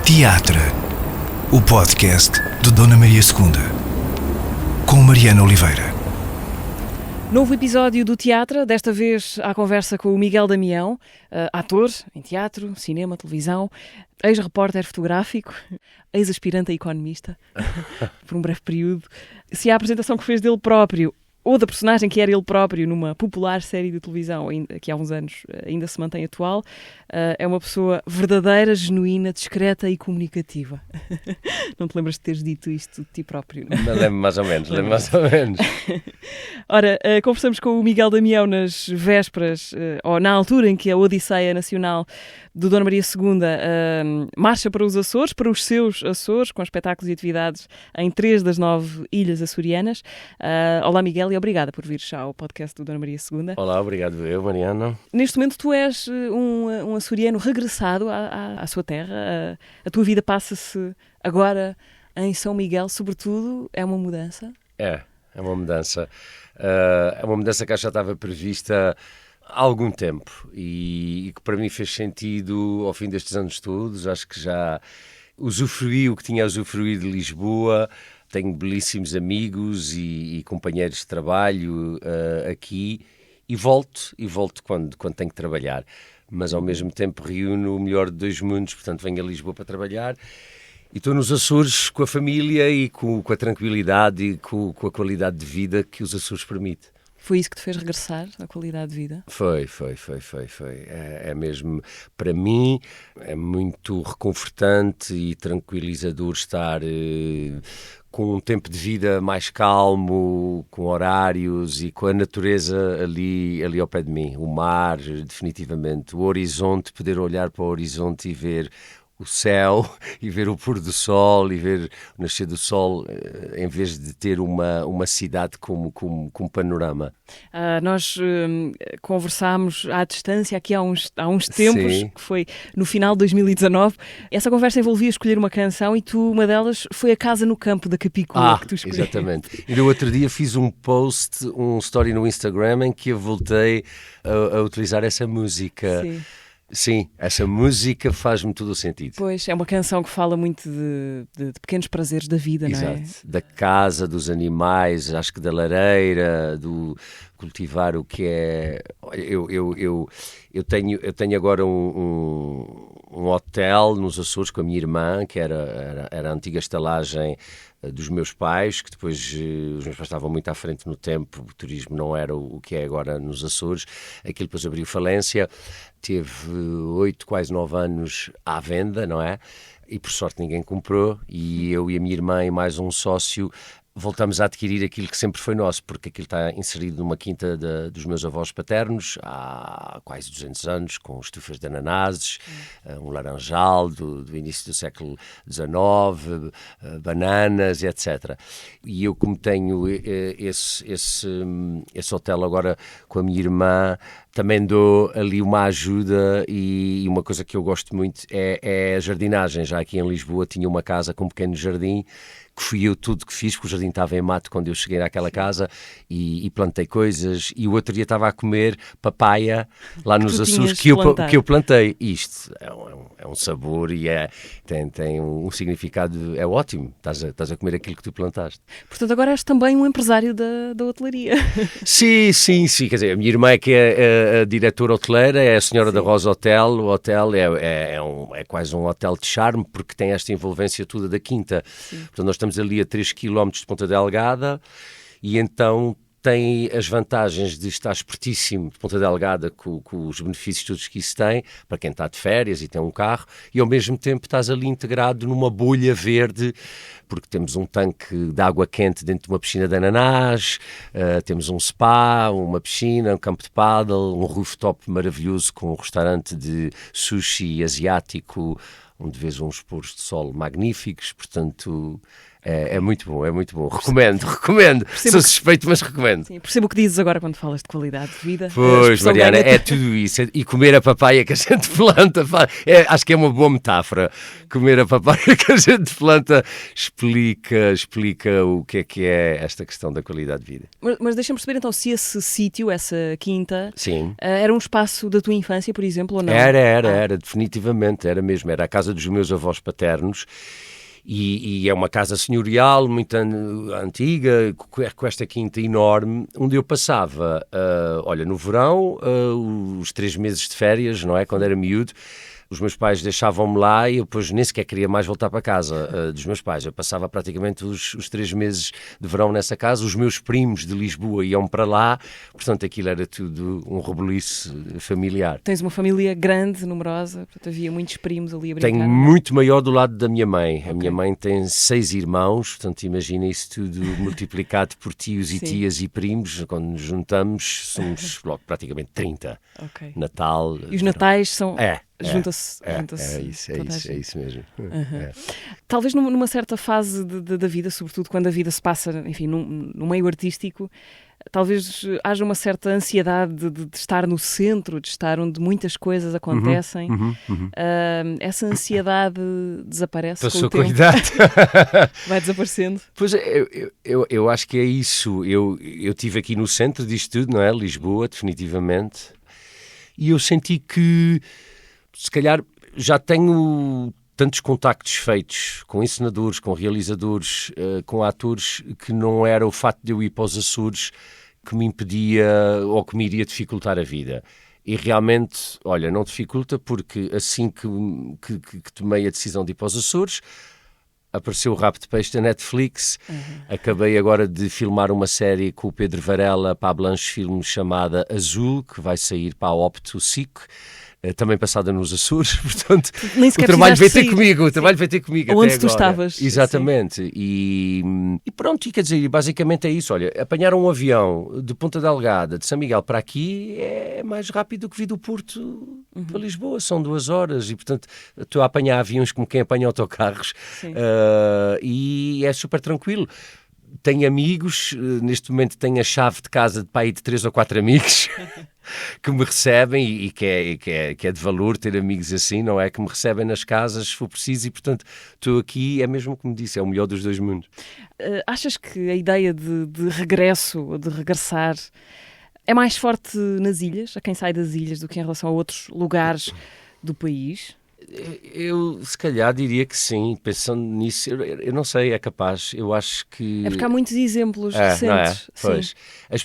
Teatro, o podcast de Dona Maria II, com Mariana Oliveira. Novo episódio do Teatro, desta vez à conversa com o Miguel Damião, ator em teatro, cinema, televisão, ex-repórter fotográfico, ex-aspirante a economista, por um breve período. Se a apresentação que fez dele próprio, ou da personagem que era ele próprio numa popular série de televisão, que há uns anos ainda se mantém atual, é uma pessoa verdadeira, genuína, discreta e comunicativa. Não te lembras de teres dito isto de ti próprio? Não lembro mais ou menos. Ora, conversamos com o Miguel Damião nas vésperas, ou na altura em que a Odisseia Nacional do Dona Maria II marcha para os Açores, para os seus Açores, com espetáculos e atividades em 3 das 9 ilhas açorianas. Olá, Miguel, e obrigada por vires ao podcast do Dona Maria II. Olá, obrigado eu, Mariana. Neste momento tu és um açoriano regressado à sua terra. A tua vida passa-se agora em São Miguel, sobretudo. É uma mudança? É uma mudança. É uma mudança que já estava prevista há algum tempo e que para mim fez sentido ao fim destes anos todos. Acho que já usufruí o que tinha a usufruir de Lisboa. Tenho belíssimos amigos e companheiros de trabalho aqui e volto quando tenho que trabalhar. Mas ao mesmo tempo reúno o melhor de dois mundos, portanto venho a Lisboa para trabalhar. E estou nos Açores com a família e com a tranquilidade e com a qualidade de vida que os Açores permite. Foi isso que te fez regressar, a qualidade de vida? Foi. É mesmo, para mim, é muito reconfortante e tranquilizador estar com um tempo de vida mais calmo, com horários e com a natureza ali ao pé de mim. O mar, definitivamente. O horizonte, poder olhar para o horizonte e ver o céu e ver o pôr do sol e ver o nascer do sol, em vez de ter uma cidade como panorama. Nós conversámos à distância aqui há uns tempos, Sim. Que foi no final de 2019. Essa conversa envolvia escolher uma canção e uma delas foi A Casa no Campo, da Capicua, que tu escolheste. Exatamente. E no outro dia fiz um post, um story no Instagram em que eu voltei a utilizar essa música. Sim, essa música faz-me todo o sentido. Pois, é uma canção que fala muito de pequenos prazeres da vida, Exato. Não é? Da casa, dos animais, acho que da lareira, do cultivar o que é... Eu tenho agora um hotel nos Açores com a minha irmã, que era a antiga estalagem dos meus pais, que depois os meus pais estavam muito à frente no tempo, o turismo não era o que é agora nos Açores, aquilo depois abriu falência, teve 8, quase 9 anos à venda, não é? E por sorte ninguém comprou, e eu e a minha irmã e mais um sócio voltamos a adquirir aquilo que sempre foi nosso, porque aquilo está inserido numa quinta dos meus avós paternos há quase 200 anos, com estufas de ananases, um laranjal do início do século XIX, bananas, etc. E eu, como tenho esse hotel agora com a minha irmã, também dou ali uma ajuda e uma coisa que eu gosto muito é a jardinagem. Já aqui em Lisboa tinha uma casa com um pequeno jardim, que fui eu tudo que fiz, porque o jardim estava em mato quando eu cheguei àquela casa e plantei coisas. E o outro dia estava a comer papaya lá nos Açores que eu plantei. Isto é um sabor e tem um significado, é ótimo. Estás a comer aquilo que tu plantaste. Portanto, agora és também um empresário da hotelaria. Sim. Quer dizer, a minha irmã é que é a diretora hoteleira, é a senhora da Rosa Hotel. O hotel é quase um hotel de charme, porque tem esta envolvência toda da quinta. Sim. Portanto, nós estamos ali a 3 km de Ponta Delgada e então tem as vantagens de estar pertíssimo de Ponta Delgada com os benefícios todos que isso tem, para quem está de férias e tem um carro, e ao mesmo tempo estás ali integrado numa bolha verde, porque temos um tanque de água quente dentro de uma piscina de ananás, temos um spa, uma piscina, um campo de pádel, um rooftop maravilhoso com um restaurante de sushi asiático, onde vês uns pôres de sol magníficos, portanto... É muito bom. Recomendo. Sou suspeito, mas recomendo. Sim, percebo o que dizes agora quando falas de qualidade de vida. Pois, Mariana, é tudo isso. E comer a papaya que a gente planta, acho que é uma boa metáfora. Comer a papaya que a gente planta explica o que é esta questão da qualidade de vida. Mas deixa-me perceber então se esse sítio, essa quinta, Sim. Era um espaço da tua infância, por exemplo, ou não? Era, definitivamente, era mesmo. Era a casa casa dos meus avós paternos. E é uma casa senhorial, muito antiga, com esta quinta enorme, onde eu passava, olha, no verão, os 3 meses de férias, não é? Quando era miúdo, os meus pais deixavam-me lá e eu depois nem sequer queria mais voltar para casa dos meus pais. Eu passava praticamente os 3 meses de verão nessa casa. Os meus primos de Lisboa iam para lá. Portanto, aquilo era tudo um rebuliço familiar. Tens uma família grande, numerosa, portanto havia muitos primos ali a brincar. Tenho muito maior do lado da minha mãe. A minha mãe tem 6 irmãos, portanto imagina isso tudo multiplicado por tios e tias e primos. Quando nos juntamos somos logo praticamente 30. Ok. Natal. E os natais são... Junta-se É isso mesmo. É. Talvez numa certa fase da vida, sobretudo quando a vida se passa, enfim, no meio artístico, talvez haja uma certa ansiedade de estar no centro, de estar onde muitas coisas acontecem. Essa ansiedade desaparece Passou com o com a tempo. idade. Vai desaparecendo. Pois eu acho que é isso. Eu estive aqui no centro disto tudo, não é? Lisboa, definitivamente. E eu senti que se calhar já tenho tantos contactos feitos com encenadores, com realizadores, com atores, que não era o facto de eu ir para os Açores que me impedia ou que me iria dificultar a vida. E realmente, olha, não dificulta, porque assim que tomei a decisão de ir para os Açores, apareceu o Rabo de Peixe da Netflix. Acabei agora de filmar uma série com o Pedro Varela para a Blanche Filmes chamada Azul, que vai sair para a Opto SIC, também passada nos Açores, portanto Nem o sequer trabalho veio ter sair. comigo, o trabalho veio ter comigo Onde até tu agora. estavas. Exatamente. E pronto, e quer dizer, basicamente é isso. Olha, apanhar um avião de Ponta Delgada, de São Miguel para aqui, é mais rápido do que vir do Porto para Lisboa, são 2 horas, e portanto estou a apanhar aviões como quem apanha autocarros, e é super tranquilo. Tenho amigos, neste momento tenho a chave de casa de pai de 3 ou 4 amigos que me recebem, e que é de valor ter amigos assim, não é? Que me recebem nas casas se for preciso, e portanto estou aqui, é mesmo como disse, é o melhor dos 2 mundos. Achas que a ideia de regresso, ou de regressar, é mais forte nas ilhas, a quem sai das ilhas, do que em relação a outros lugares do país? Eu se calhar diria que sim, pensando nisso, eu não sei, é capaz, eu acho que... É porque há muitos exemplos recentes. Não é? Sim. Pois.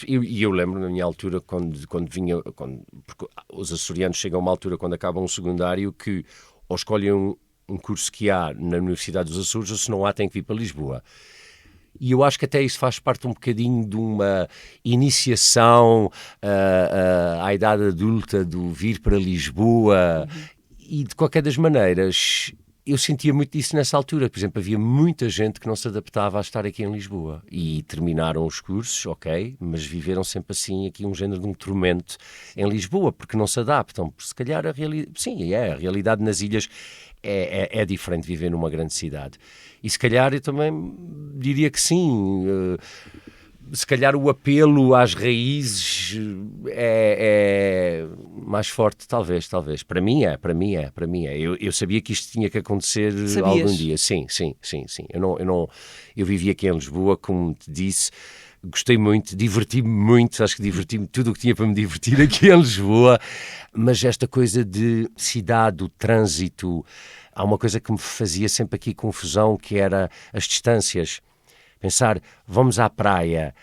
E eu lembro na minha altura, quando vinha, porque os açorianos chegam a uma altura quando acabam o secundário que ou escolhem um curso que há na Universidade dos Açores, ou se não há têm que vir para Lisboa. E eu acho que até isso faz parte um bocadinho de uma iniciação à idade adulta, do vir para Lisboa. E de qualquer das maneiras, eu sentia muito disso nessa altura. Por exemplo, havia muita gente que não se adaptava a estar aqui em Lisboa. E terminaram os cursos, ok, mas viveram sempre assim, aqui um género de um tormento em Lisboa, porque não se adaptam. Se calhar a realidade nas ilhas é diferente de viver numa grande cidade. E se calhar eu também diria que sim. Se calhar o apelo às raízes é mais forte, talvez. Para mim é. Eu sabia que isto tinha que acontecer algum dia. Sim. Eu vivi aqui em Lisboa, como te disse, gostei muito, diverti-me muito, acho que diverti-me tudo o que tinha para me divertir aqui em Lisboa, mas esta coisa de cidade, o trânsito, há uma coisa que me fazia sempre aqui confusão, que era as distâncias. Pensar, vamos à praia,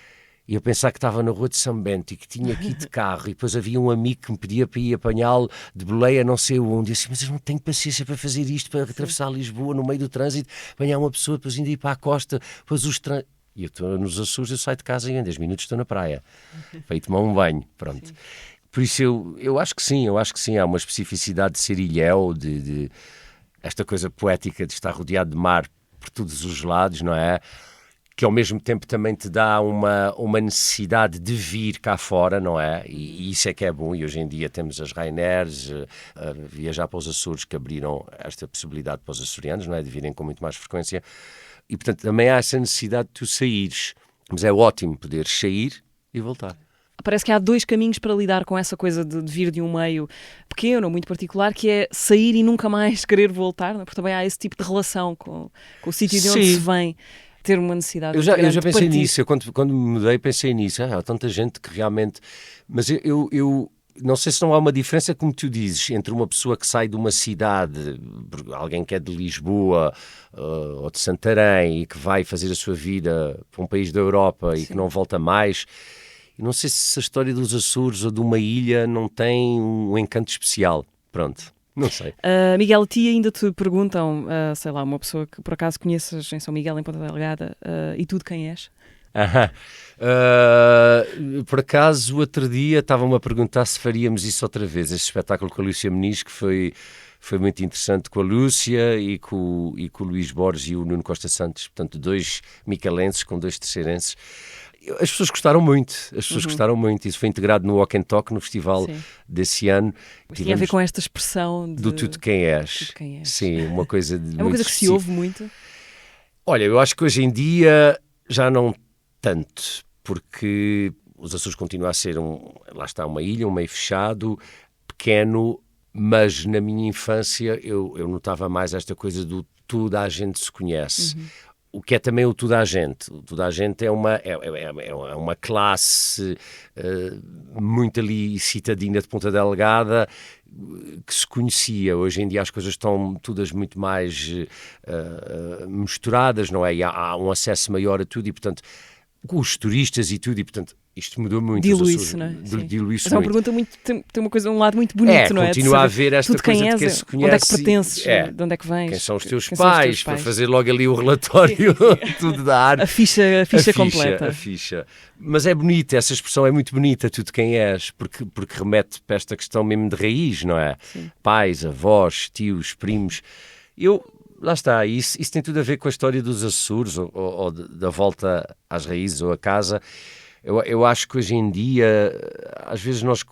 e eu pensar que estava na rua de São Bento e que tinha que ir de carro, e depois havia um amigo que me pedia para ir apanhá-lo de boleia não sei onde, e eu assim, mas eu não tenho paciência para fazer isto, para atravessar Lisboa no meio do trânsito, apanhar uma pessoa, depois ainda ir para a costa, depois e eu estou nos Açores, eu saio de casa e em 10 minutos estou na praia, para tomar um banho, pronto. Sim. Por isso eu acho que sim, há uma especificidade de ser ilhéu, de esta coisa poética de estar rodeado de mar por todos os lados, não é? Que ao mesmo tempo também te dá uma necessidade de vir cá fora, não é? E isso é que é bom, e hoje em dia temos as Ryanairs, viajar para os Açores, que abriram esta possibilidade para os açorianos, não é? De virem com muito mais frequência, e portanto também há essa necessidade de tu saíres, mas é ótimo poderes sair e voltar. Parece que há 2 caminhos para lidar com essa coisa de vir de um meio pequeno, muito particular, que é sair e nunca mais querer voltar, não é? Porque também há esse tipo de relação com o sítio de onde se vem. Ter uma necessidade eu já pensei de nisso, eu quando me mudei pensei nisso, há tanta gente que realmente, mas eu Não sei se não há uma diferença, como tu dizes, entre uma pessoa que sai de uma cidade, alguém que é de Lisboa ou de Santarém e que vai fazer a sua vida para um país da Europa e que não volta mais. Eu não sei se a história dos Açores ou de uma ilha não tem um encanto especial. Pronto, não sei. Miguel, a ti ainda te perguntam, sei lá, uma pessoa que por acaso conheças em São Miguel, em Ponta Delgada, e tu de quem és? Por acaso, o outro dia estavam-me a perguntar se faríamos isso outra vez, este espetáculo com a Lúcia Muniz, que foi muito interessante, com a Lúcia e com o Luís Borges e o Nuno Costa Santos, portanto 2 micalenses com 2 terceirenses. As pessoas gostaram muito, isso foi integrado no Walk and Talk, no festival desse ano. Tinha a ver com esta expressão do tu de quem és. Tu de quem és. Sim, uma coisa de é uma coisa que se ouve muito? Olha, eu acho que hoje em dia já não tanto, porque os Açores continuam a ser lá está, uma ilha, um meio fechado, pequeno, mas na minha infância eu notava mais esta coisa do toda a gente se conhece. O que é também o toda a gente. O toda a gente é uma classe muito ali citadina de Ponta Delgada que se conhecia. Hoje em dia as coisas estão todas muito mais misturadas, não é? E há um acesso maior a tudo e, portanto, com os turistas e tudo, e portanto isto mudou muito. Dilui-se, não é? Dilui-se mas é uma pergunta muito, tem um lado muito bonito, não é? Continua a haver esta coisa de quem se conhece. Onde é que pertences? De onde é que vens? Quem são os teus pais? Para fazer logo ali o relatório, tudo da arte. A ficha completa. A ficha. Mas é bonita, essa expressão é muito bonita, tu de quem és, porque remete para esta questão mesmo de raiz, não é? Sim. Pais, avós, tios, primos. Lá está, isso tem tudo a ver com a história dos Açores, ou da volta às raízes ou a casa. Eu acho que hoje em dia, às vezes nós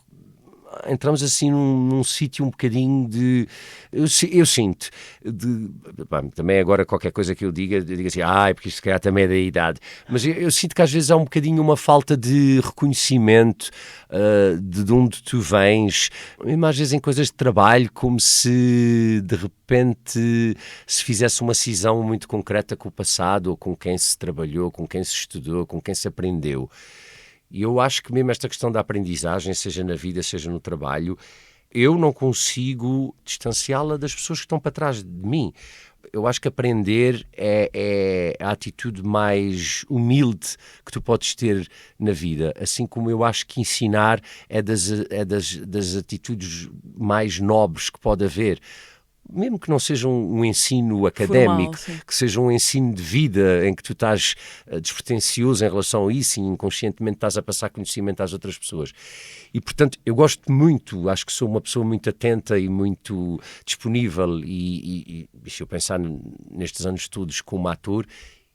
entramos assim num sítio um bocadinho de... Eu sinto, também agora qualquer coisa que eu diga assim, porque isto se calhar também é da idade, mas eu sinto que às vezes há um bocadinho uma falta de reconhecimento de onde tu vens, mesmo às vezes em coisas de trabalho, como se de repente se fizesse uma cisão muito concreta com o passado, ou com quem se trabalhou, com quem se estudou, com quem se aprendeu. E eu acho que mesmo esta questão da aprendizagem, seja na vida, seja no trabalho, eu não consigo distanciá-la das pessoas que estão para trás de mim. Eu acho que aprender é a atitude mais humilde que tu podes ter na vida, assim como eu acho que ensinar é das atitudes mais nobres que pode haver. Mesmo que não seja um ensino académico, formal, que seja um ensino de vida em que tu estás despretensioso em relação a isso e inconscientemente estás a passar conhecimento às outras pessoas. E, portanto, eu gosto muito, acho que sou uma pessoa muito atenta e muito disponível e se eu pensar nestes anos todos como ator,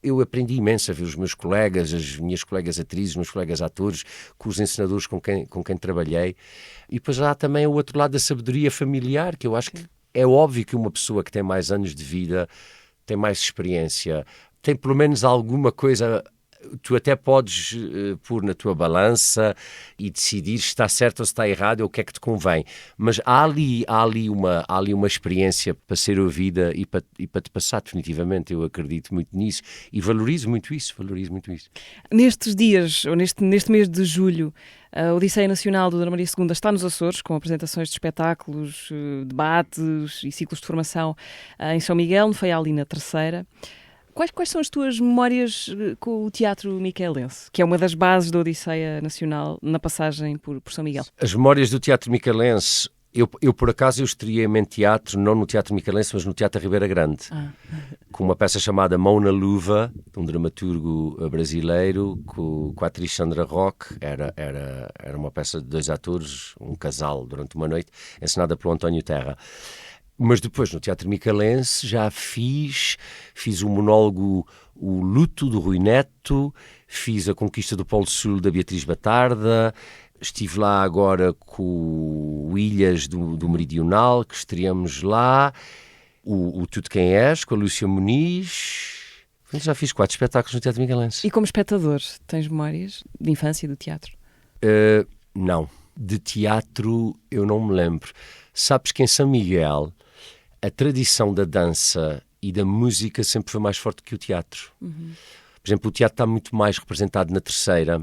eu aprendi imenso a ver os meus colegas, as minhas colegas atrizes, os meus colegas atores, com os encenadores com quem trabalhei. E depois há também o outro lado da sabedoria familiar, que eu acho que é óbvio que uma pessoa que tem mais anos de vida, tem mais experiência, tem pelo menos alguma coisa, tu até podes pôr na tua balança e decidir se está certo ou se está errado ou o que é que te convém. Mas há ali uma experiência para ser ouvida e para te passar definitivamente. Eu acredito muito nisso e valorizo muito isso. Nestes dias, ou neste mês de julho, a Odisseia Nacional do Dona Maria II está nos Açores, com apresentações de espetáculos, debates e ciclos de formação em São Miguel, no Faial e na Terceira. Quais são as tuas memórias com o teatro micaelense, que é uma das bases da Odisseia Nacional na passagem por São Miguel? As memórias do teatro micaelense, eu por acaso estreiei-me em teatro, não no Teatro Micaelense, mas no Teatro Ribeira Grande, com uma peça chamada Mão na Luva, de um dramaturgo brasileiro, com a atriz Sandra Roque. Era uma peça de 2 atores, um casal, durante uma noite, encenada pelo António Terra. Mas depois, no Teatro Micaelense, já fiz um monólogo, O Luto, do Rui Neto, fiz A Conquista do Polo Sul, da Beatriz Batarda, estive lá agora com o Ilhas do Meridional, que estreamos lá, o Tu de Quem És, com a Lúcia Muniz. Já fiz 4 espetáculos no Teatro Micaelense. E como espectador, tens memórias de infância do teatro? Não. De teatro eu não me lembro. Sabes que em São Miguel a tradição da dança e da música sempre foi mais forte que o teatro. Por exemplo, o teatro está muito mais representado na Terceira,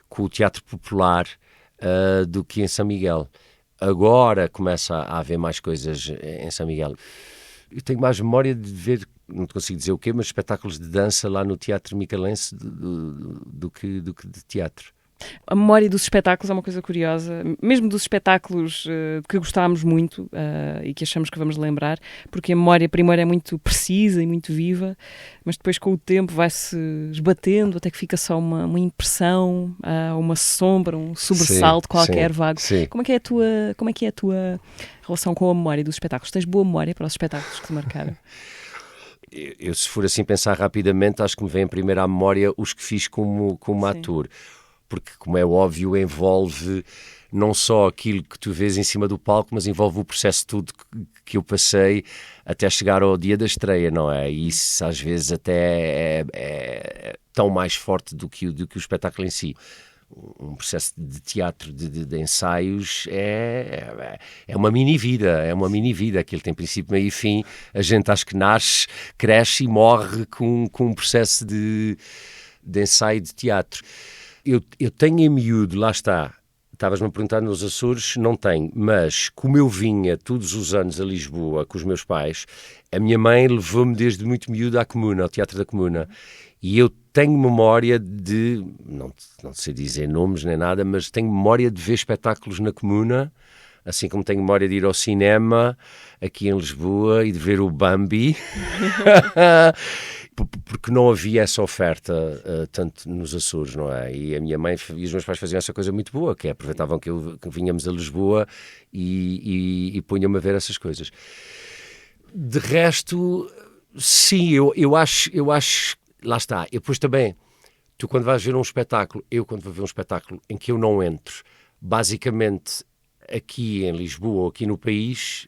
com o teatro popular, do que em São Miguel. Agora começa a haver mais coisas em São Miguel. Eu tenho mais memória de ver, não te consigo dizer o quê, mas espetáculos de dança lá no Teatro Micalense do que de teatro. A memória dos espetáculos é uma coisa curiosa, mesmo dos espetáculos que gostámos muito e que achamos que vamos lembrar, porque a memória primeiro é muito precisa e muito viva, mas depois com o tempo vai-se esbatendo até que fica só uma impressão, uma sombra, um sobressalto qualquer vago. Sim. Como é que é a tua relação com a memória dos espetáculos? Tens boa memória para os espetáculos que te marcaram? Eu, se for assim pensar rapidamente, acho que me vem primeiro à memória os que fiz como ator. Porque, como é óbvio, envolve não só aquilo que tu vês em cima do palco, mas envolve o processo todo que eu passei até chegar ao dia da estreia, não é? E isso às vezes até é tão mais forte do que o espetáculo em si. Um processo de teatro, de ensaios, é uma mini-vida, aquilo tem princípio, meio e fim. A gente acho que nasce, cresce e morre com um processo de ensaio de teatro. Eu tenho em miúdo, lá está, estavas-me a perguntar nos Açores, não tenho, mas como eu vinha todos os anos a Lisboa com os meus pais, a minha mãe levou-me desde muito miúdo à Comuna, ao Teatro da Comuna, e eu tenho memória de, não sei dizer nomes nem nada, mas tenho memória de ver espetáculos na Comuna, assim como tenho memória de ir ao cinema aqui em Lisboa e de ver o Bambi, porque não havia essa oferta tanto nos Açores, não é? E a minha mãe e os meus pais faziam essa coisa muito boa, que é aproveitavam que vinhamos a Lisboa e punham-me a ver essas coisas. De resto, sim, eu acho, lá está. E depois também, tu quando vais ver um espetáculo, eu quando vou ver um espetáculo em que eu não entro, basicamente aqui em Lisboa ou aqui no país,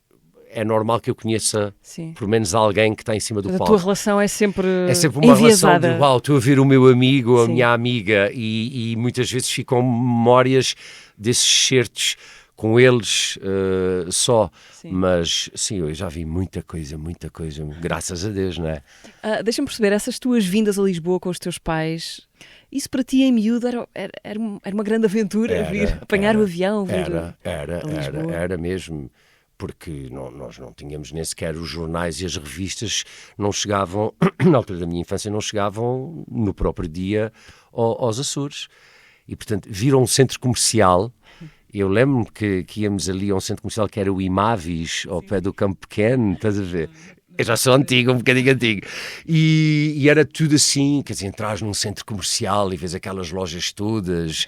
é normal que eu conheça pelo menos alguém que está em cima do palco. A tua relação é sempre uma enviesada. relação de, uau, estou a ver o meu amigo ou a minha amiga e muitas vezes ficam memórias desses certos com eles só. Sim. Mas sim, eu já vi muita coisa, graças a Deus, não é? Deixa-me perceber, essas tuas vindas a Lisboa com os teus pais, isso para ti em miúdo era uma grande aventura, apanhar o avião, vir a Lisboa? Era mesmo. Porque nós não tínhamos nem sequer os jornais e as revistas não chegavam, na altura da minha infância, não chegavam no próprio dia aos Açores. E, portanto, viram um centro comercial. Eu lembro-me que íamos ali a um centro comercial que era o Imavis, ao pé do Campo Pequeno, estás a ver? Eu já sou antigo, um bocadinho antigo. E era tudo assim, quer dizer, entras num centro comercial e vês aquelas lojas todas.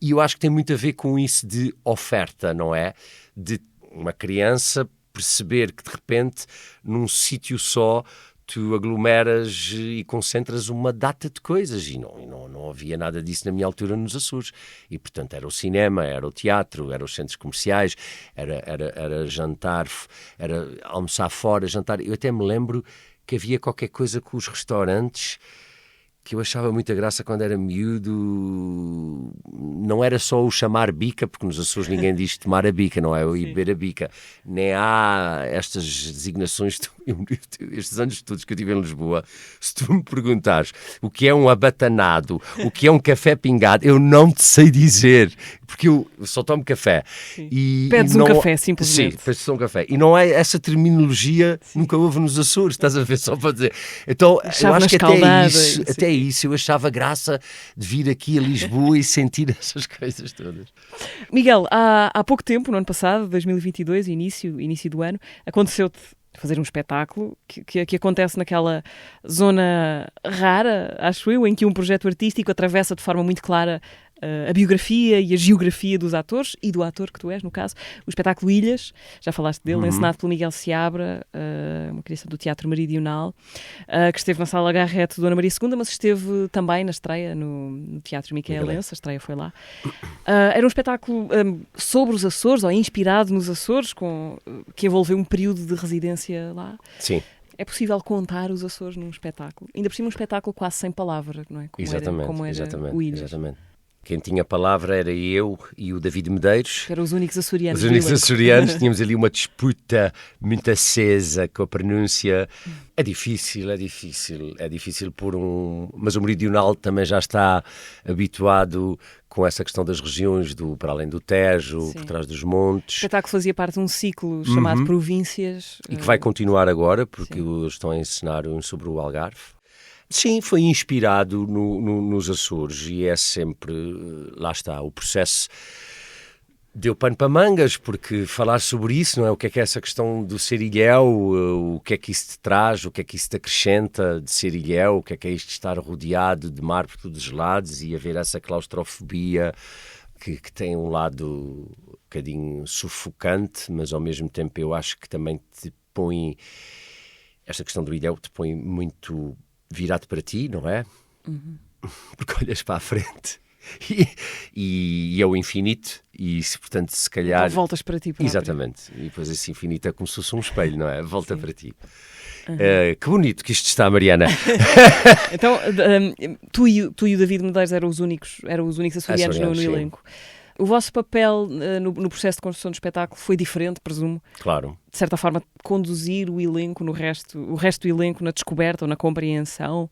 E eu acho que tem muito a ver com isso de oferta, não é? De uma criança perceber que de repente num sítio só tu aglomeras e concentras uma data de coisas e não havia nada disso na minha altura nos Açores e portanto era o cinema, era o teatro, era os centros comerciais, era jantar, era almoçar fora, jantar. Eu até me lembro que havia qualquer coisa com os restaurantes que eu achava muita graça quando era miúdo. Não era só o chamar bica, porque nos Açores ninguém diz tomar a bica, não é? Eu ir beber a bica. Nem há estas designações, estes anos todos que eu tive em Lisboa, se tu me perguntares o que é um abatanado, o que é um café pingado, eu não te sei dizer, porque eu só tomo café. Pedes um café, simplesmente. Sim, pedes um café. E não é essa terminologia, nunca houve nos Açores, estás a ver, só para dizer. Então, eu acho que até isso, eu achava graça de vir aqui a Lisboa e sentir essas coisas todas. Miguel, há pouco tempo, no ano passado, 2022, início do ano, aconteceu-te fazer um espetáculo que acontece naquela zona rara, acho eu, em que um projeto artístico atravessa de forma muito clara a biografia e a geografia dos atores e do ator que tu és, no caso, o espetáculo Ilhas, já falaste dele, encenado pelo Miguel Seabra, uma criação do Teatro Meridional, que esteve na Sala Garrett Dona Maria II, mas esteve também na estreia no Teatro Micaelense, a estreia foi lá. Era um espetáculo sobre os Açores, ou inspirado nos Açores, que envolveu um período de residência lá. Sim. É possível contar os Açores num espetáculo? Ainda por cima um espetáculo quase sem palavra, não é? Como era o Ilhas. Exatamente. Quem tinha a palavra era eu e o David Medeiros. Que eram os únicos açorianos. Os únicos açorianos, tínhamos ali uma disputa muito acesa com a pronúncia. É difícil pôr Mas o meridional também já está habituado com essa questão das regiões, para além do Tejo, Sim. por trás dos O montes. espetáculo fazia parte de um ciclo chamado Províncias. E que vai continuar agora, porque estão a encenar sobre o Algarve. Sim, foi inspirado nos Açores e é sempre, lá está, o processo deu pano para mangas, porque falar sobre isso, não é? O que é essa questão do ser ilhéu, o que é que isso te traz, o que é que isso te acrescenta de ser ilhéu, o que é isto de estar rodeado de mar por todos os lados e haver essa claustrofobia que tem um lado um bocadinho sufocante, mas ao mesmo tempo eu acho que também te põe, esta questão do ilhéu te põe muito virado para ti, não é? Porque olhas para a frente e é o infinito e, portanto, se calhar... Então voltas para ti próprio. Exatamente. E depois esse infinito é como se fosse um espelho, não é? Volta para ti. Que bonito que isto está, Mariana. Então, tu e o David Medeiros eram os únicos açorianos no sim. elenco. O vosso papel no processo de construção do espetáculo foi diferente, presumo? Claro. De certa forma, conduzir o elenco, o resto do elenco na descoberta ou na compreensão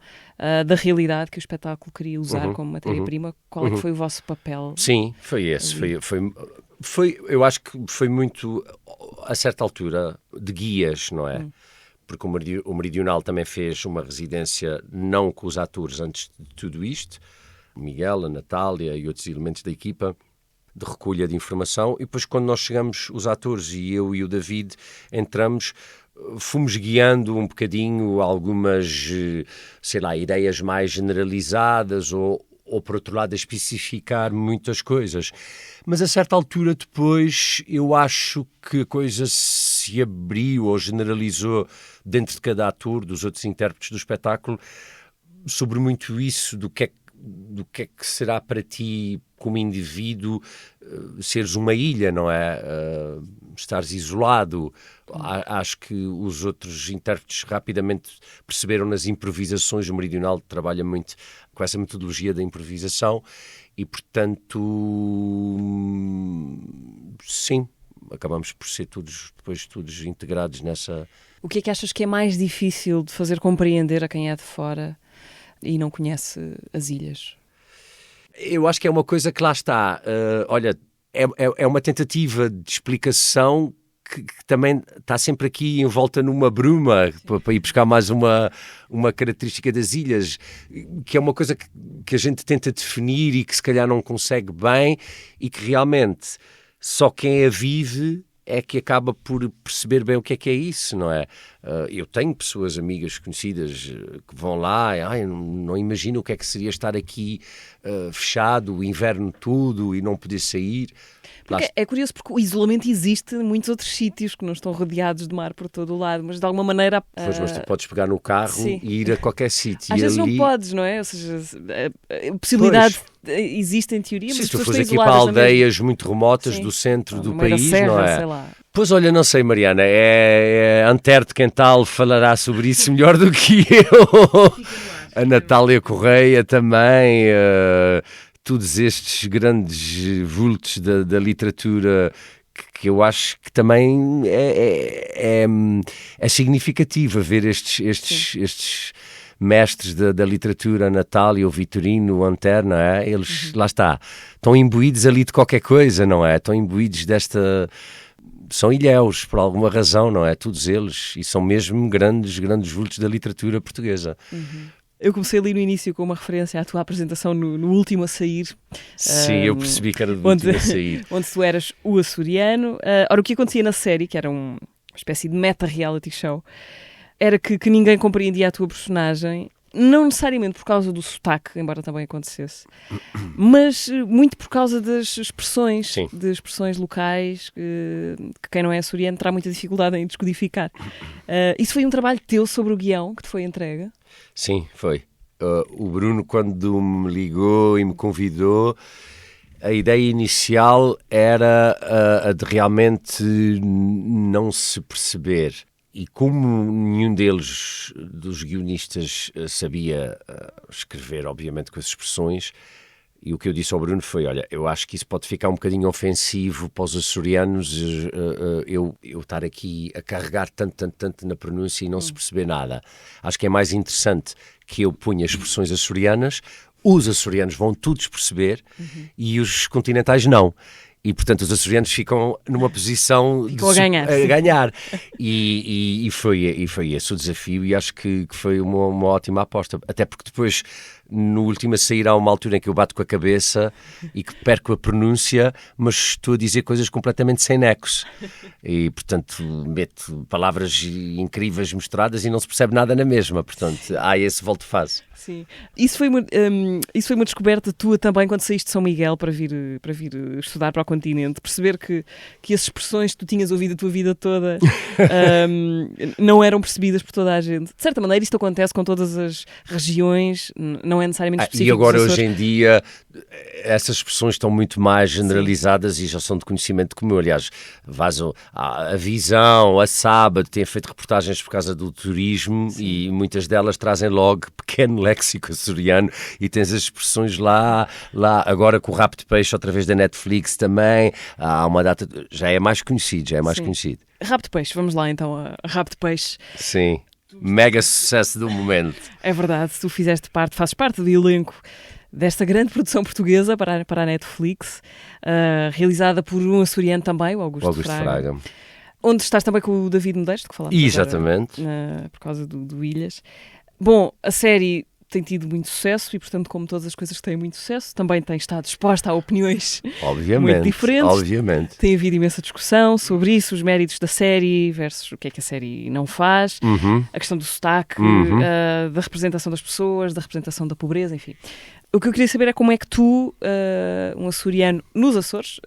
da realidade que o espetáculo queria usar como matéria-prima. Qual é que foi o vosso papel? Sim, foi esse. Eu acho que foi muito, a certa altura, de guias, não é? Porque o Meridional também fez uma residência não com os atores antes de tudo isto, o Miguel, a Natália e outros elementos da equipa, de recolha de informação, e depois quando nós chegamos, os atores e eu e o David, entramos, fomos guiando um bocadinho algumas, sei lá, ideias mais generalizadas ou por outro lado a especificar muitas coisas. Mas a certa altura depois eu acho que a coisa se abriu ou generalizou dentro de cada ator, dos outros intérpretes do espetáculo, sobre muito isso do que é que será para ti como indivíduo seres uma ilha, não é? Estares isolado. Acho que os outros intérpretes rapidamente perceberam nas improvisações. O Meridional trabalha muito com essa metodologia da improvisação e, portanto, sim, acabamos por ser todos integrados nessa... O que é que achas que é mais difícil de fazer compreender a quem é de fora e não conhece as ilhas? Eu acho que é uma coisa que lá está. Olha, é uma tentativa de explicação que também está sempre aqui envolta numa bruma, para ir buscar mais uma característica das ilhas, que é uma coisa que a gente tenta definir e que se calhar não consegue bem e que realmente só quem a vive é que acaba por perceber bem o que é isso, não é? Eu tenho pessoas, amigas, conhecidas, que vão lá e não imagino o que é que seria estar aqui fechado, o inverno tudo e não poder sair. É curioso porque o isolamento existe em muitos outros sítios que não estão rodeados de mar por todo o lado, mas de alguma maneira... Pois, mas tu podes pegar no carro sim. e ir a qualquer sítio. Às vezes ali... não podes, não é? Ou seja, a possibilidade existe em teoria, mas se as tu pessoas fores estão aqui para isoladas aldeias muito remotas sim. do centro do no meio da país, serra, não é? sei lá. Pois olha, não sei, Mariana, é Antero de Quental falará sobre isso melhor do que eu. A Natália Correia também, todos estes grandes vultos da literatura que eu acho que também é significativo ver estes mestres da literatura, a Natália, o Vitorino, o Antero, não é? Eles, lá está, estão imbuídos ali de qualquer coisa, não é? Estão imbuídos desta... São ilhéus, por alguma razão, não é? Todos eles. E são mesmo grandes vultos da literatura portuguesa. Eu comecei ali no início com uma referência à tua apresentação no Último a Sair. Sim, eu percebi que era do Último a Sair. Onde tu eras o açoriano. Ora, o que acontecia na série, que era uma espécie de meta-reality show, era que ninguém compreendia a tua personagem, não necessariamente por causa do sotaque, embora também acontecesse, mas muito por causa das expressões, sim. de expressões locais, que quem não é açoriano terá muita dificuldade em descodificar. Isso foi um trabalho teu sobre o guião que te foi entregue? Sim, foi. O Bruno, quando me ligou e me convidou, a ideia inicial era a de realmente não se perceber. E como nenhum dos guionistas sabia escrever, obviamente, com as expressões, E o que eu disse ao Bruno foi, olha, eu acho que isso pode ficar um bocadinho ofensivo para os açorianos, eu estar aqui a carregar tanto na pronúncia e não se perceber nada. Acho que é mais interessante que eu ponha expressões açorianas, os açorianos vão todos perceber e os continentais não. E, portanto, os açorianos ficam numa posição a ganhar. E foi esse o desafio e acho que foi uma ótima aposta. Até porque depois, no último a sair, há uma altura em que eu bato com a cabeça e que perco a pronúncia, mas estou a dizer coisas completamente sem nexo. E, portanto, meto palavras incríveis misturadas e não se percebe nada na mesma. Portanto, há esse volte-face. Sim. Isso foi uma descoberta tua também quando saíste de São Miguel para vir estudar para o continente, perceber que as expressões que tu tinhas ouvido a tua vida toda não eram percebidas por toda a gente. De certa maneira isto acontece com todas as regiões, não é necessariamente específico. E agora hoje em dia essas expressões estão muito mais generalizadas e já são de conhecimento comum. Aliás, a Visão, a Sábado têm feito reportagens por causa do turismo e muitas delas trazem logo pequeno léxico açoriano e tens as expressões lá agora com o Rabo de Peixe outra vez da Netflix também, há uma data, já é mais conhecido, conhecido. Rabo de Peixe, vamos lá então a Rabo de Peixe. Sim, mega sucesso do momento. É verdade, tu fazes parte do elenco desta grande produção portuguesa para a Netflix, realizada por um açoriano também, o Augusto Fraga. Onde estás também com o David Modesto, que falámos exatamente agora, por causa do Ilhas. Bom, a série tem tido muito sucesso e, portanto, como todas as coisas que têm muito sucesso, também tem estado exposta a opiniões muito diferentes. Obviamente. Tem havido imensa discussão sobre isso, os méritos da série versus o que é que a série não faz, a questão do sotaque, da representação das pessoas, da representação da pobreza, enfim. O que eu queria saber é como é que tu, um açoriano nos Açores,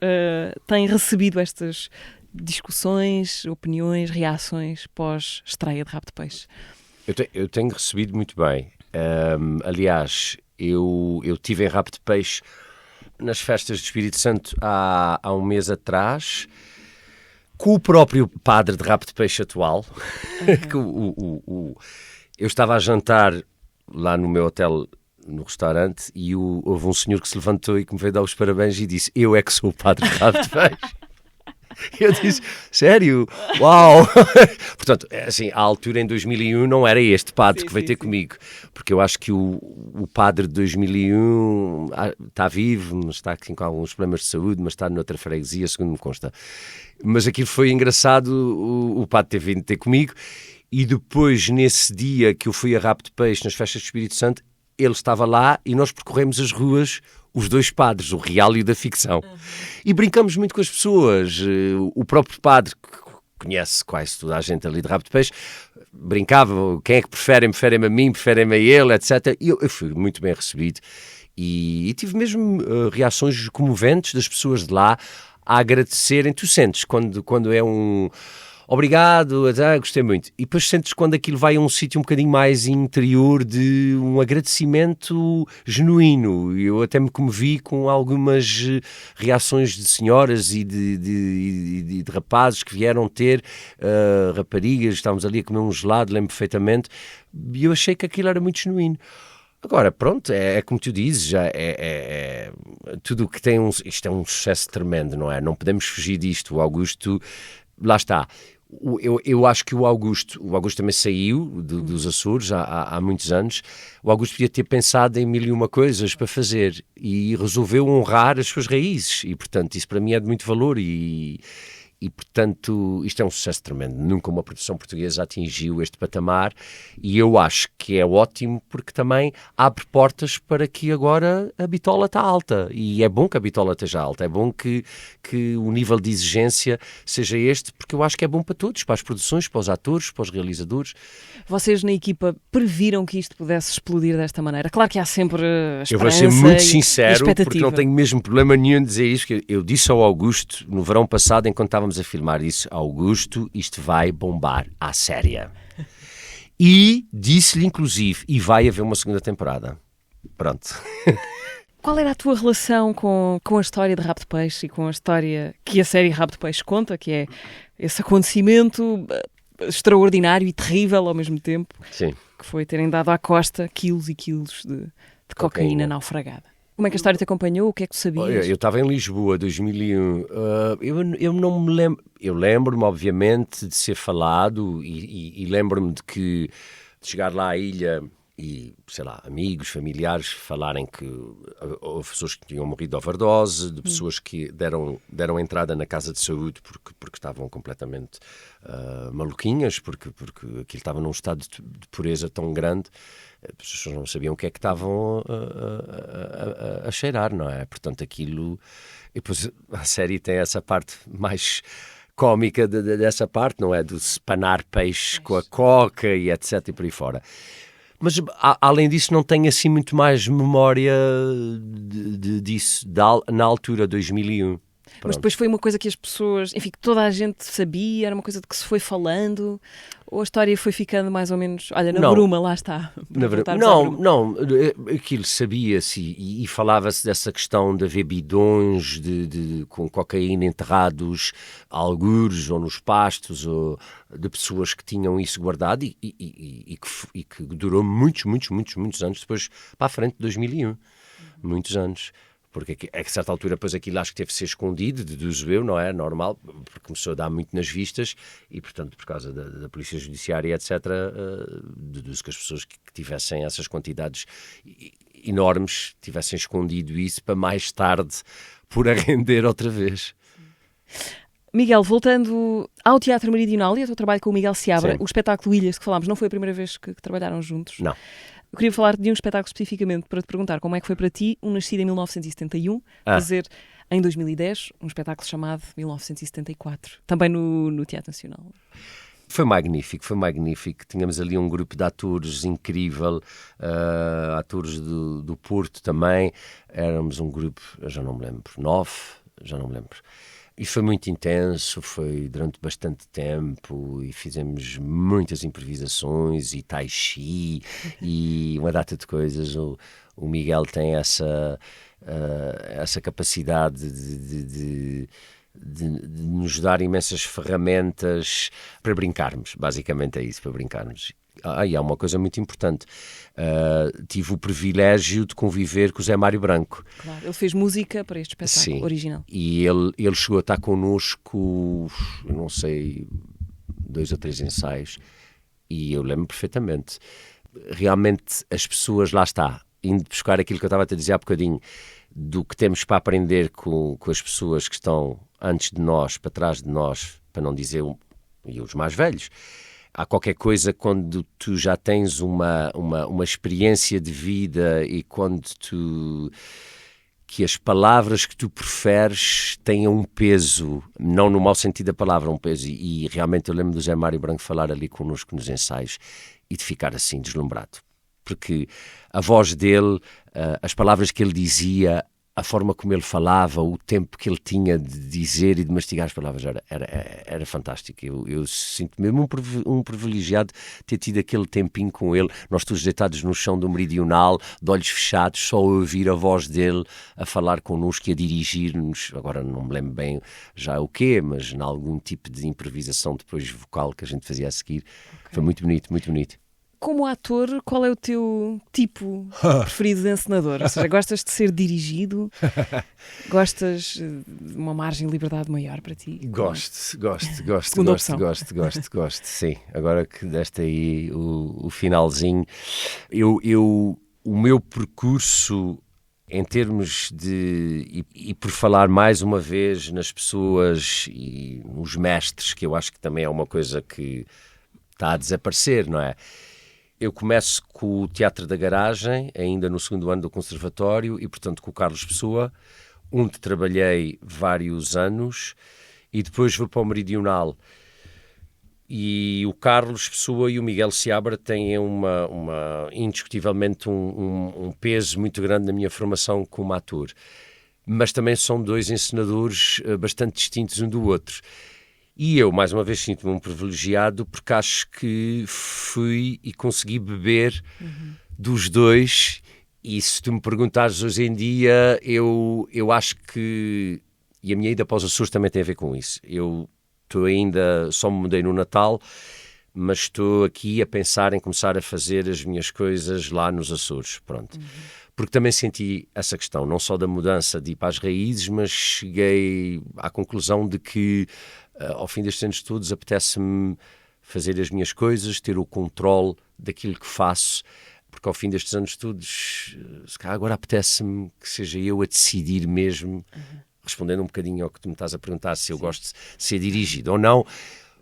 tem recebido estas discussões, opiniões, reações pós-estreia de Rabo de Peixe. Eu tenho recebido muito bem. Aliás, eu estive em Rabo de Peixe nas festas do Espírito Santo há um mês atrás, com o próprio padre de Rabo de Peixe atual. Eu estava a jantar lá no meu hotel, no restaurante, e houve um senhor que se levantou e que me veio dar os parabéns e disse: eu é que sou o padre de Rabo de Peixe. Eu disse, sério? Uau! Portanto, assim, à altura, em 2001, não era este padre que veio ter comigo, porque eu acho que o padre de 2001 está vivo, mas está aqui com alguns problemas de saúde, mas está noutra freguesia, segundo me consta. Mas aquilo foi engraçado, o padre ter vindo ter comigo, e depois, nesse dia que eu fui a Rabo de Peixe, nas festas do Espírito Santo, ele estava lá e nós percorremos as ruas, os dois padres, o real e o da ficção. E brincamos muito com as pessoas. O próprio padre, que conhece quase toda a gente ali de Rabo de Peixe, brincava, quem é que preferem-me a mim, preferem-me a ele, etc. E eu fui muito bem recebido. E tive mesmo reações comoventes das pessoas de lá a agradecerem. Tu sentes quando é um... Obrigado, gostei muito. E depois sentes quando aquilo vai a um sítio um bocadinho mais interior de um agradecimento genuíno. Eu até me comovi com algumas reações de senhoras e de rapazes que vieram ter, raparigas, estávamos ali a comer um gelado, lembro perfeitamente, e eu achei que aquilo era muito genuíno. Agora, pronto, é como tu dizes, já é tudo o que tem isto é um sucesso tremendo, não é? Não podemos fugir disto. O Augusto, lá está. Eu acho que o Augusto também saiu dos Açores há muitos anos. O Augusto podia ter pensado em 1001 coisas para fazer e resolveu honrar as suas raízes e, portanto, isso para mim é de muito valor e, portanto, isto é um sucesso tremendo. Nunca uma produção portuguesa atingiu este patamar e eu acho que é ótimo porque também abre portas para que agora a bitola está alta. E é bom que a bitola esteja alta, é bom que o nível de exigência seja este, porque eu acho que é bom para todos, para as produções, para os atores, para os realizadores. Vocês na equipa previram que isto pudesse explodir desta maneira? Claro que há sempre a esperança. Eu vou ser muito sincero, porque porque não tenho mesmo problema nenhum de dizer isto. Eu disse ao Augusto, no verão passado, enquanto estávamos a filmar isso, Augusto, isto vai bombar à séria. E disse-lhe, inclusive, e vai haver uma segunda temporada. Pronto. Qual era a tua relação com a história de Rabo de Peixe e com a história que a série Rabo de Peixe conta, que é esse acontecimento extraordinário e terrível ao mesmo tempo, Sim. que foi terem dado à costa quilos e quilos de cocaína naufragada? Como é que a história te acompanhou? O que é que tu sabias? Olha, eu estava em Lisboa, 2001. Eu não me lembro. Eu lembro-me, obviamente, de ser falado e lembro-me de chegar lá à ilha e, sei lá, amigos, familiares falarem que houve pessoas que tinham morrido de overdose, de pessoas que deram entrada na casa de saúde porque estavam completamente maluquinhas, porque aquilo estava num estado de pureza tão grande. As pessoas não sabiam o que é que estavam a cheirar, não é? Portanto, aquilo... E depois a série tem essa parte mais cómica dessa parte, não é? Do espanar peixe com a coca e etc. e por aí fora. Mas, além disso, não tenho assim muito mais memória disso, na altura, 2001. Pronto. Mas depois foi uma coisa que as pessoas, enfim, que toda a gente sabia, era uma coisa de que se foi falando, ou a história foi ficando mais ou menos, olha, na bruma, lá está. Não, aquilo sabia-se e falava-se dessa questão de haver bidões com cocaína enterrados algures ou nos pastos, ou de pessoas que tinham isso guardado e que durou muitos anos depois, para a frente de 2001. Muitos anos. Porque a certa altura, depois aquilo acho que teve de ser escondido, deduzo eu, não é? Normal, porque começou a dar muito nas vistas e, portanto, por causa da Polícia Judiciária, etc., deduzo que as pessoas que tivessem essas quantidades enormes tivessem escondido isso para mais tarde por a render outra vez. Miguel, voltando ao Teatro Meridional e ao teu trabalho com o Miguel Seabra, Sim. O espetáculo Ilhas que falámos, não foi a primeira vez que trabalharam juntos? Não. Eu queria falar de um espetáculo especificamente para te perguntar como é que foi para ti, um nascido em 1971, fazer em 2010 um espetáculo chamado 1974, também no Teatro Nacional. Foi magnífico. Tínhamos ali um grupo de atores incrível, atores do Porto também. Éramos um grupo, eu já não me lembro, 9, já não me lembro. E foi muito intenso, foi durante bastante tempo e fizemos muitas improvisações e tai chi e uma data de coisas. O Miguel tem essa capacidade de nos dar imensas ferramentas para brincarmos, basicamente é isso, para brincarmos. E há uma coisa muito importante, tive o privilégio de conviver com o Zé Mário Branco. Claro, ele fez música para este espetáculo. Sim. Original. E ele chegou a estar connosco, não sei, 2 ou 3 ensaios, e eu lembro perfeitamente. Realmente as pessoas, lá está, indo buscar aquilo que eu estava a te dizer há bocadinho, do que temos para aprender com as pessoas que estão antes de nós, para trás de nós, para não dizer, e os mais velhos. Há qualquer coisa quando tu já tens uma experiência de vida e quando que as palavras que tu preferes tenham um peso, não no mau sentido da palavra, um peso. E realmente eu lembro do Zé Mário Branco falar ali connosco nos ensaios e de ficar assim deslumbrado. Porque a voz dele, as palavras que ele dizia, a forma como ele falava, o tempo que ele tinha de dizer e de mastigar as palavras era fantástico. Eu sinto mesmo um privilegiado ter tido aquele tempinho com ele, nós todos deitados no chão do Meridional, de olhos fechados, só a ouvir a voz dele a falar connosco e a dirigir-nos. Agora não me lembro bem já o quê, mas em algum tipo de improvisação depois vocal que a gente fazia a seguir. Okay. Foi muito bonito, muito bonito. Como ator, qual é o teu tipo preferido de encenador? Ou seja, gostas de ser dirigido? Gostas de uma margem de liberdade maior para ti? Gosto, sim. Agora que deste aí o finalzinho, o meu percurso em termos de... E por falar mais uma vez nas pessoas e nos mestres, que eu acho que também é uma coisa que está a desaparecer, não é? Eu começo com o Teatro da Garagem, ainda no 2º ano do Conservatório, e portanto com o Carlos Pessoa, onde trabalhei vários anos, e depois vou para o Meridional. E o Carlos Pessoa e o Miguel Seabra têm indiscutivelmente um peso muito grande na minha formação como ator. Mas também são 2 encenadores bastante distintos um do outro. E eu, mais uma vez, sinto-me um privilegiado porque acho que fui e consegui beber dos 2. E se tu me perguntares hoje em dia, eu acho que... E a minha ida para os Açores também tem a ver com isso. Eu só me mudei no Natal, mas estou aqui a pensar em começar a fazer as minhas coisas lá nos Açores, pronto. Porque também senti essa questão, não só da mudança de ir para as raízes, mas cheguei à conclusão de que, ao fim destes anos todos, apetece-me fazer as minhas coisas, ter o controle daquilo que faço, porque ao fim destes anos todos, se calhar agora apetece-me que seja eu a decidir mesmo, respondendo um bocadinho ao que tu me estás a perguntar, se eu gosto de ser dirigido ou não.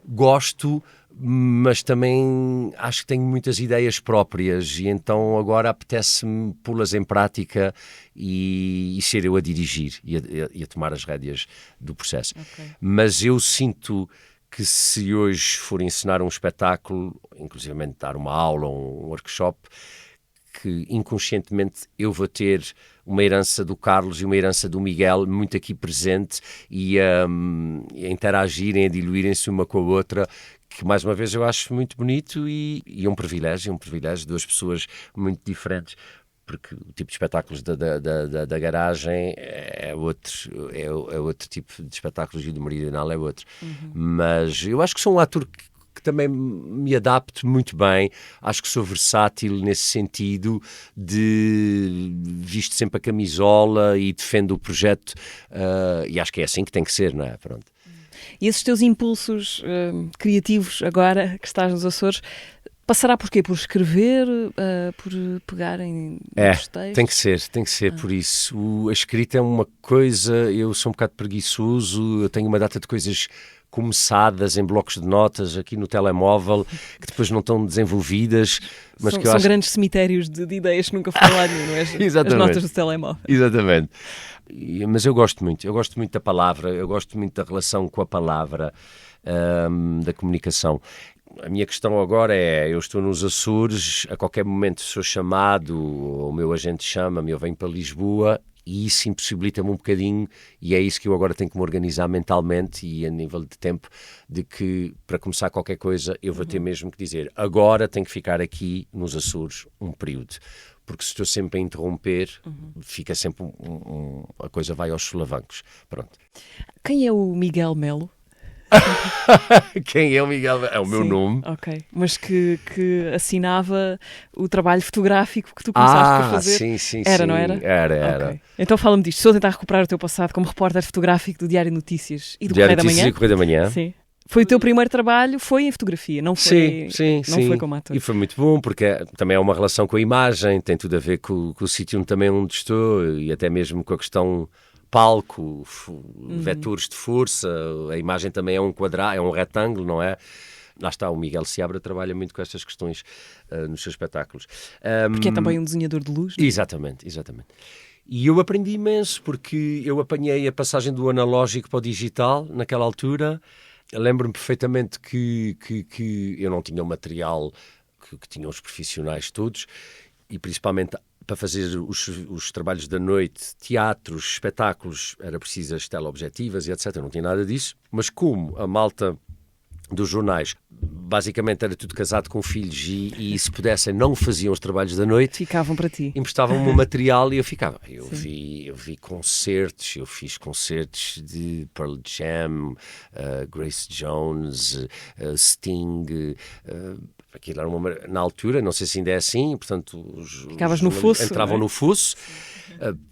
Gosto, mas também acho que tenho muitas ideias próprias e então agora apetece-me pô-las em prática e ser eu a dirigir e a tomar as rédeas do processo. Ok. Mas eu sinto que se hoje for ensinar um espetáculo, inclusivamente dar uma aula ou um workshop, que inconscientemente eu vou ter uma herança do Carlos e uma herança do Miguel muito aqui presente e a interagirem, a diluírem-se uma com a outra, que mais uma vez eu acho muito bonito e um privilégio, duas pessoas muito diferentes, porque o tipo de espetáculos da garagem é outro tipo de espetáculos e do Meridional é outro. Mas eu acho que sou um ator que também me adapto muito bem, acho que sou versátil nesse sentido de visto sempre a camisola e defendo o projeto e acho que é assim que tem que ser, não é? Pronto. E esses teus impulsos criativos agora que estás nos Açores, passará por quê? Por escrever, por pegar em textos? Tem que ser por isso. A escrita é uma coisa, eu sou um bocado preguiçoso, eu tenho uma data de coisas começadas em blocos de notas aqui no telemóvel, que depois não estão desenvolvidas. Mas são que eu acho... grandes cemitérios de ideias que nunca foram lá nenhum, não é? As notas do telemóvel. Exatamente. Mas eu gosto muito da palavra, eu gosto muito da relação com a palavra, da comunicação. A minha questão agora é, eu estou nos Açores, a qualquer momento sou chamado, o meu agente chama-me, eu venho para Lisboa, e isso impossibilita-me um bocadinho, e é isso que eu agora tenho que me organizar mentalmente e a nível de tempo, de que para começar qualquer coisa eu vou ter mesmo que dizer, agora tenho que ficar aqui nos Açores um período, porque se estou sempre a interromper, fica sempre a coisa vai aos solavancos. Pronto. Quem é o Miguel Melo? Quem é o Miguel? É o meu nome. Ok, mas que assinava o trabalho fotográfico que tu começaste a fazer. Sim. Era, não era? Era. Okay. Então fala-me disto. Estou a tentar recuperar o teu passado como repórter fotográfico do Diário de Notícias e do Diário Correio da Manhã. E Correio da Manhã. Sim. Foi o teu primeiro trabalho, foi em fotografia, não foi, sim. foi como ator. E foi muito bom, porque também é uma relação com a imagem, tem tudo a ver com o sítio também onde estou e até mesmo com a questão palco, vetores de força, a imagem também é um quadrado, é um retângulo, não é? Lá está, o Miguel Seabra trabalha muito com estas questões nos seus espetáculos. Porque é também um desenhador de luz, não é? Exatamente. E eu aprendi imenso, porque eu apanhei a passagem do analógico para o digital, naquela altura. Lembro-me perfeitamente que eu não tinha o material que tinham os profissionais todos, e principalmente para fazer os trabalhos da noite, teatros, espetáculos, era preciso as teleobjetivas e etc. Eu não tinha nada disso, mas como a malta dos jornais basicamente era tudo casado com filhos e se pudessem não faziam os trabalhos da noite, ficavam para ti, emprestavam-me o material e eu ficava. Eu vi concertos, eu fiz concertos de Pearl Jam, Grace Jones, Sting, aquilo era na altura, não sei se ainda é assim, portanto ficavas no fosso, entravam no fosso,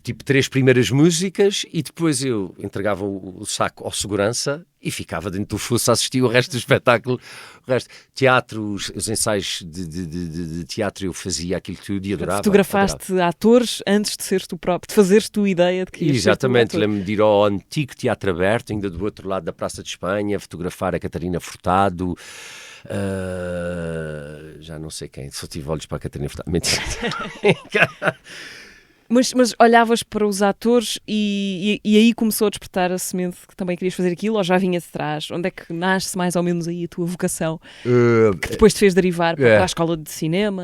tipo 3 primeiras músicas e depois eu entregava o saco ao segurança e ficava dentro do fosso a assistir o resto do espetáculo, o resto, teatro, os ensaios de teatro eu fazia aquilo tudo e adorava. Fotografaste atores antes de seres tu próprio, de fazeres tu ideia de que ias Exatamente, ser tu lembro-me de ir ao antigo Teatro Aberto, ainda do outro lado da Praça de Espanha, fotografar a Catarina Furtado, já não sei quem, só tive olhos para a Catarina Furtado. Mentira. Mas olhavas para os atores e aí começou a despertar a semente que também querias fazer aquilo, ou já vinha de trás? Onde é que nasce mais ou menos aí a tua vocação, que depois te fez derivar para a escola de cinema?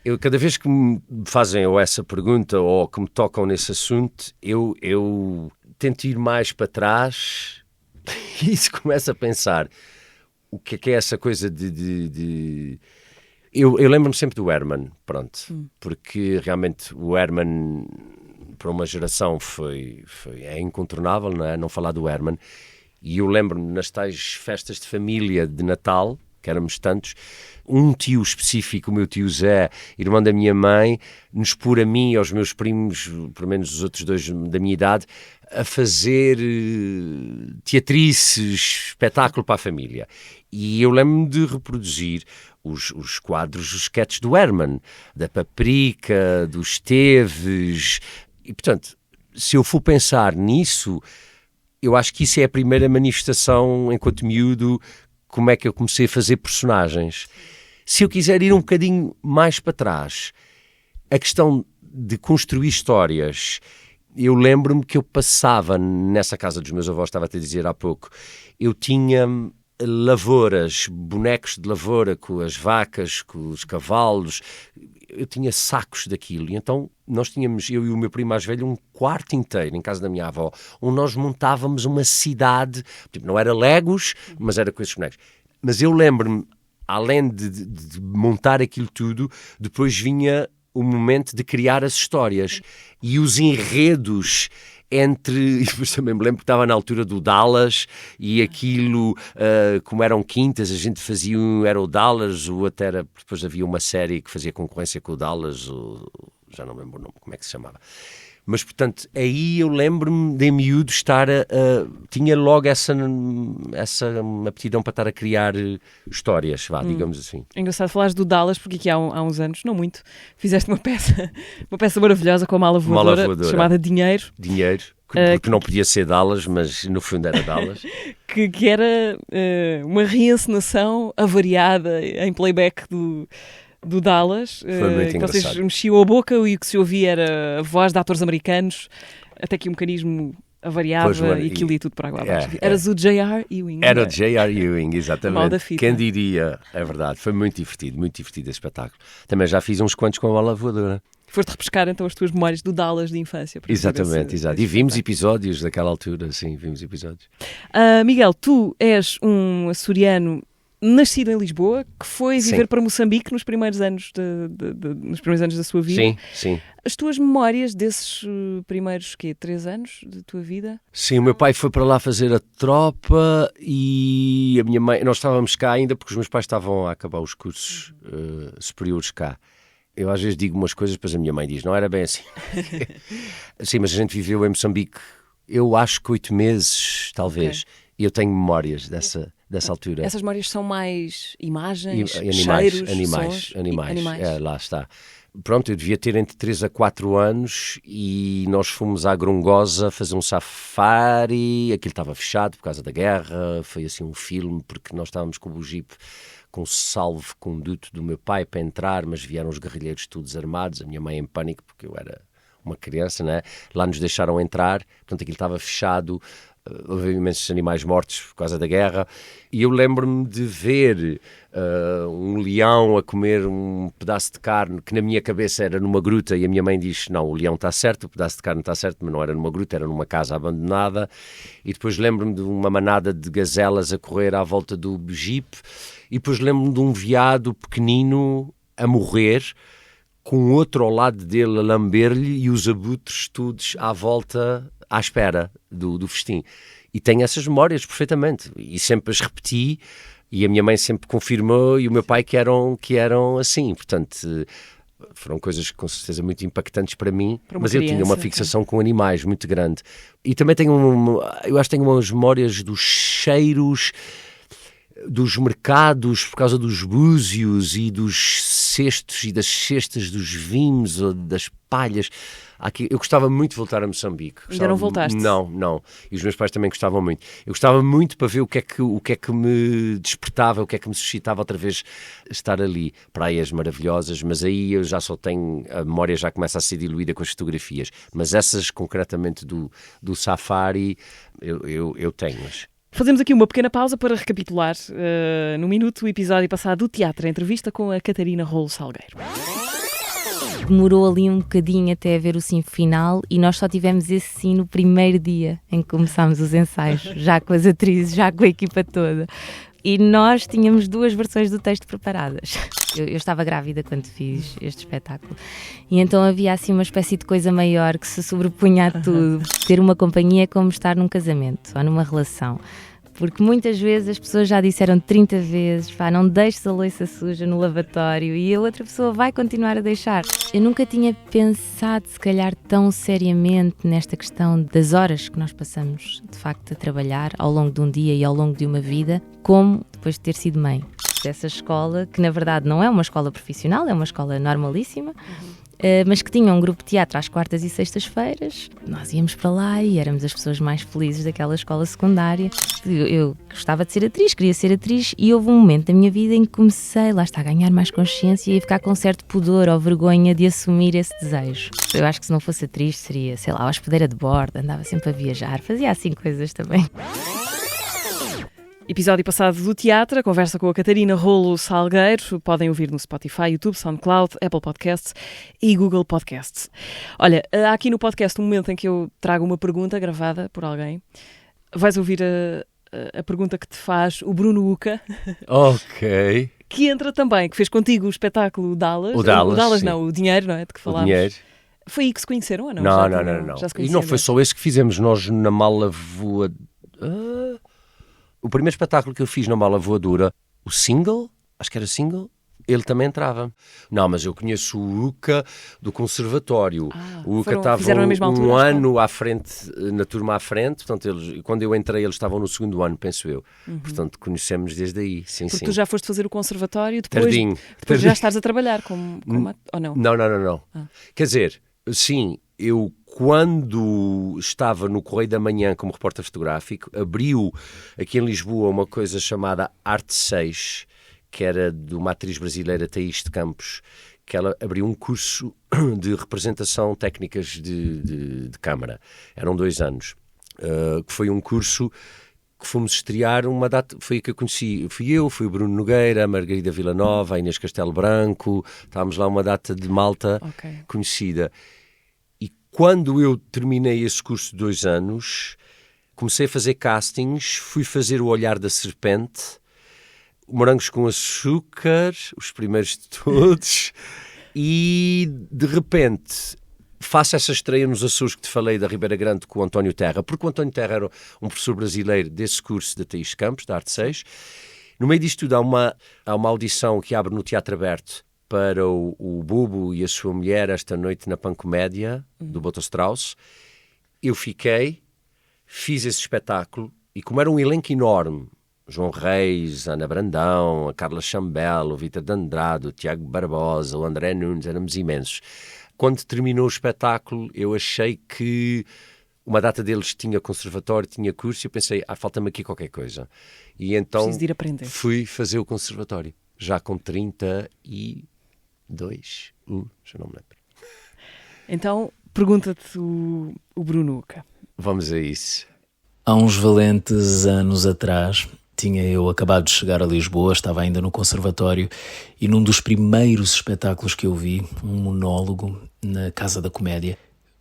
Eu, cada vez que me fazem ou essa pergunta ou que me tocam nesse assunto, eu tento ir mais para trás e isso começa a pensar o que é essa coisa de... Eu lembro-me sempre do Herman, pronto, porque realmente o Herman, para uma geração, é incontornável, não é? Não falar do Herman. E eu lembro-me nas tais festas de família de Natal, que éramos tantos. Um tio específico, o meu tio Zé, irmão da minha mãe, nos pôr a mim e aos meus primos, pelo menos os outros dois da minha idade, a fazer teatrices, espetáculo para a família. E eu lembro-me de reproduzir os quadros, os sketches do Herman, da Paprika, dos Esteves. E, portanto, se eu for pensar nisso, eu acho que isso é a primeira manifestação, enquanto miúdo, como é que eu comecei a fazer personagens. Se eu quiser ir um bocadinho mais para trás, a questão de construir histórias, eu lembro-me que eu passava nessa casa dos meus avós, estava a te dizer há pouco, eu tinha lavouras, bonecos de lavoura com as vacas, com os cavalos, eu tinha sacos daquilo, e então nós tínhamos, eu e o meu primo mais velho, um quarto inteiro em casa da minha avó, onde nós montávamos uma cidade, tipo, não era Legos, mas era com esses bonecos. Mas eu lembro-me, além de montar aquilo tudo, depois vinha o momento de criar as histórias e os enredos entre... E depois também me lembro que estava na altura do Dallas e aquilo, como eram quintas, a gente fazia era o Dallas, o outro era... Depois havia uma série que fazia concorrência com o Dallas, já não me lembro o nome, como é que se chamava. Mas, portanto, aí eu lembro-me de miúdo estar tinha logo essa aptidão para estar a criar histórias, digamos assim. É engraçado falares do Dallas, porque aqui há uns anos, não muito, fizeste uma peça maravilhosa com a mala voadora, chamada Dinheiro. Dinheiro, que não podia ser Dallas, mas no fundo era Dallas. que era uma reencenação avariada em playback do Dallas, que vocês mexiam a boca e o que se ouvia era a voz de atores americanos, até que o mecanismo avariava e aquilo ia tudo para água abaixo. Eras o J.R. Ewing. Era o J.R. Ewing, exatamente. Mal da fita. Quem diria, é verdade, foi muito divertido esse espetáculo. Também já fiz uns quantos com a bola voadora. Foste repescar então as tuas memórias do Dallas de infância. Exatamente, exato. E vimos episódios daquela altura, sim, vimos episódios. Miguel, tu és um açoriano nascido em Lisboa, que foi viver para Moçambique nos primeiros anos da sua vida. Sim, sim. As tuas memórias desses primeiros, 3 anos da tua vida? Sim, o meu pai foi para lá fazer a tropa e a minha mãe... Nós estávamos cá ainda porque os meus pais estavam a acabar os cursos superiores cá. Eu às vezes digo umas coisas, depois a minha mãe diz, não era bem assim. Sim, mas a gente viveu em Moçambique, eu acho que 8 meses, talvez. E eu tenho memórias dessa altura. Essas memórias são mais imagens, animais, cheiros, animais. Lá está. Pronto, eu devia ter entre 3 a 4 anos e nós fomos à Grongosa fazer um safari. Aquilo estava fechado por causa da guerra. Foi assim um filme, porque nós estávamos com o Jeep com o salvo-conduto do meu pai para entrar, mas vieram os guerrilheiros todos armados, a minha mãe em pânico, porque eu era uma criança, né? Lá nos deixaram entrar, portanto aquilo estava fechado. Houve imensos animais mortos por causa da guerra e eu lembro-me de ver um leão a comer um pedaço de carne que na minha cabeça era numa gruta e a minha mãe diz, não, o leão está certo, o pedaço de carne está certo, mas não era numa gruta, era numa casa abandonada. E depois lembro-me de uma manada de gazelas a correr à volta do Jeep e depois lembro-me de um veado pequenino a morrer com outro ao lado dele a lamber-lhe e os abutres todos à volta à espera do festim. E tenho essas memórias perfeitamente. E sempre as repeti e a minha mãe sempre confirmou e o meu pai que eram assim. Portanto, foram coisas com certeza muito impactantes para mim. Mas eu tinha uma fixação com animais muito grande. E também eu acho que tenho umas memórias dos cheiros dos mercados por causa dos búzios e dos cestos e das cestas dos vinhos ou das palhas. Eu gostava muito de voltar a Moçambique. Ainda não voltaste? Não. E os meus pais também gostavam muito. Eu gostava muito para ver o que é que me despertava, o que é que me suscitava outra vez estar ali. Praias maravilhosas, mas aí eu já só tenho... A memória já começa a ser diluída com as fotografias. Mas essas, concretamente, do safari, eu tenho. Fazemos aqui uma pequena pausa para recapitular, no minuto, o episódio passado do teatro, a entrevista com a Catarina Rolo Salgueiro. Demorou ali um bocadinho até haver o sim final e nós só tivemos esse sim no primeiro dia em que começámos os ensaios, já com as atrizes, já com a equipa toda. E nós tínhamos 2 versões do texto preparadas. Eu estava grávida quando fiz este espetáculo. E então havia assim uma espécie de coisa maior que se sobrepunha a tudo. Ter uma companhia é como estar num casamento ou numa relação. Porque muitas vezes as pessoas já disseram 30 vezes, pá, não deixes a louça suja no lavatório, e a outra pessoa vai continuar a deixar. Eu nunca tinha pensado, se calhar, tão seriamente nesta questão das horas que nós passamos, de facto, a trabalhar ao longo de um dia e ao longo de uma vida, como depois de ter sido mãe dessa escola, que na verdade não é uma escola profissional, é uma escola normalíssima, mas que tinha um grupo de teatro às quartas e sextas-feiras. Nós íamos para lá e éramos as pessoas mais felizes daquela escola secundária. Eu gostava de ser atriz, queria ser atriz, e houve um momento da minha vida em que comecei, lá está, a ganhar mais consciência e a ficar com certo pudor ou vergonha de assumir esse desejo. Eu acho que se não fosse atriz seria, sei lá, hospedeira de bordo, andava sempre a viajar, fazia assim coisas também. Episódio passado do Teatro, a conversa com a Catarina Rolo Salgueiro. Podem ouvir no Spotify, YouTube, SoundCloud, Apple Podcasts e Google Podcasts. Olha, há aqui no podcast um momento em que eu trago uma pergunta gravada por alguém. Vais ouvir a pergunta que te faz o Bruno Uca. Ok. Que entra também, que fez contigo o espetáculo Dallas. O Dallas, não, o Dinheiro, não é? De que O falámos. dinheiro. Foi aí que se conheceram ou não? Não. Já se E não conheciam, foi só esse que fizemos nós na Mala Voadora. O primeiro espetáculo que eu fiz na Mala Voadora, o Single, acho que era Single, ele também entrava. Não, mas eu conheço o Uca do Conservatório. O Uca estava fizeram na mesma altura, um acho que ano à frente, na turma à frente, portanto, quando eu entrei eles estavam no segundo ano, penso eu. Portanto, conhecemos desde aí, sim, Porque sim. tu já foste fazer o conservatório depois, Tardinho. depois já estás a trabalhar como ou não? Não. Quer dizer, sim, eu quando estava no Correio da Manhã como repórter fotográfico, abriu aqui em Lisboa uma coisa chamada Arte 6, que era de uma atriz brasileira, Thaís de Campos, que ela abriu um curso de representação técnicas de câmara. Eram 2 anos. Que foi um curso que fomos estrear uma data, foi aí que eu conheci, fui o Bruno Nogueira, a Margarida Villanova, a Inês Castelo Branco, estávamos lá uma data de malta conhecida. Quando eu terminei esse curso de 2 anos, comecei a fazer castings, fui fazer O Olhar da Serpente, Morangos com Açúcar, os primeiros de todos, e de repente faço essa estreia nos Açores que te falei da Ribeira Grande com o António Terra, porque o António Terra era um professor brasileiro desse curso da Thaís Campos, da Arte 6. No meio disto tudo há uma audição que abre no Teatro Aberto para o Bubo e a sua mulher esta noite na Pancomédia, do Boto Strauss. Eu fiquei, fiz esse espetáculo, e como era um elenco enorme, João Reis, Ana Brandão, a Carla Chambel, o Vítor de Andrade, o Tiago Barbosa, o André Nunes, éramos imensos. Quando terminou o espetáculo, eu achei que uma data deles tinha conservatório, tinha curso, e eu pensei, falta-me aqui qualquer coisa. E então preciso de ir aprender. Fui fazer o conservatório, já com 32, já não me lembro. Então, pergunta-te o Bruno Uca. Vamos a isso. Há uns valentes anos atrás, tinha eu acabado de chegar a Lisboa, estava ainda no conservatório, e num dos primeiros espetáculos que eu vi, um monólogo na Casa da Comédia,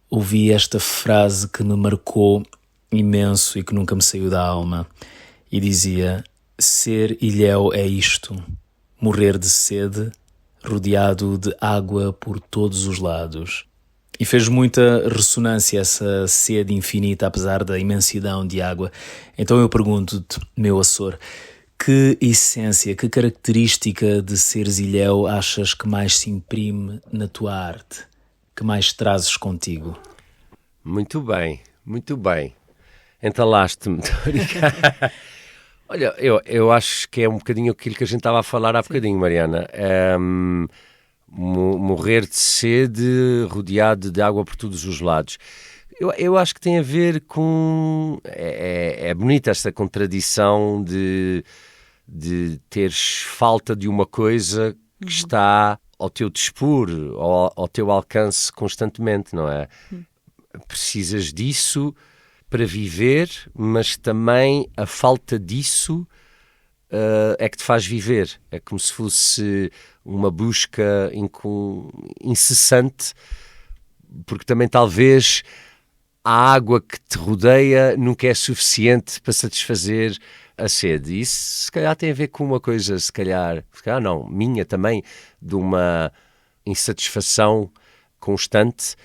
ouvi esta frase que me marcou imenso e que nunca me saiu da alma, e dizia: ser ilhéu é isto, morrer de sede, rodeado de água por todos os lados. E fez muita ressonância essa sede infinita, apesar da imensidão de água. Então eu pergunto-te, meu Açor, que essência, que característica de seres ilhéu achas que mais se imprime na tua arte? Que mais trazes contigo? Muito bem. Entalaste-me. Olha, eu acho que é um bocadinho aquilo que a gente estava a falar há bocadinho, Mariana. Morrer de sede, rodeado de água por todos os lados. Eu acho que tem a ver com... É bonita esta contradição de teres falta de uma coisa que está ao teu dispor, ao teu alcance constantemente, não é? Precisas disso para viver, mas também a falta disso é que te faz viver. É como se fosse uma busca incessante, porque também talvez a água que te rodeia nunca é suficiente para satisfazer a sede. E isso se calhar tem a ver com uma coisa, se calhar não, minha também, de uma insatisfação constante,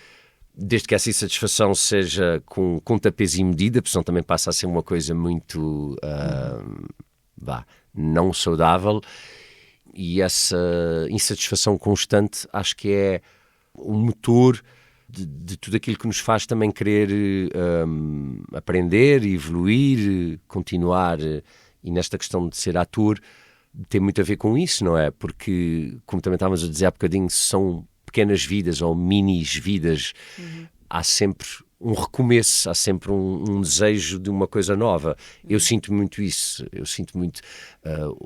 desde que essa insatisfação seja com tapês e medida, porque senão também passa a ser uma coisa muito não saudável, e essa insatisfação constante acho que é o motor de tudo aquilo que nos faz também querer aprender, evoluir, continuar. E nesta questão de ser ator tem muito a ver com isso, não é? Porque, como também estávamos a dizer há bocadinho, são pequenas vidas ou minis vidas. Há sempre um recomeço, há sempre um desejo de uma coisa nova. Eu sinto muito isso, eu sinto muito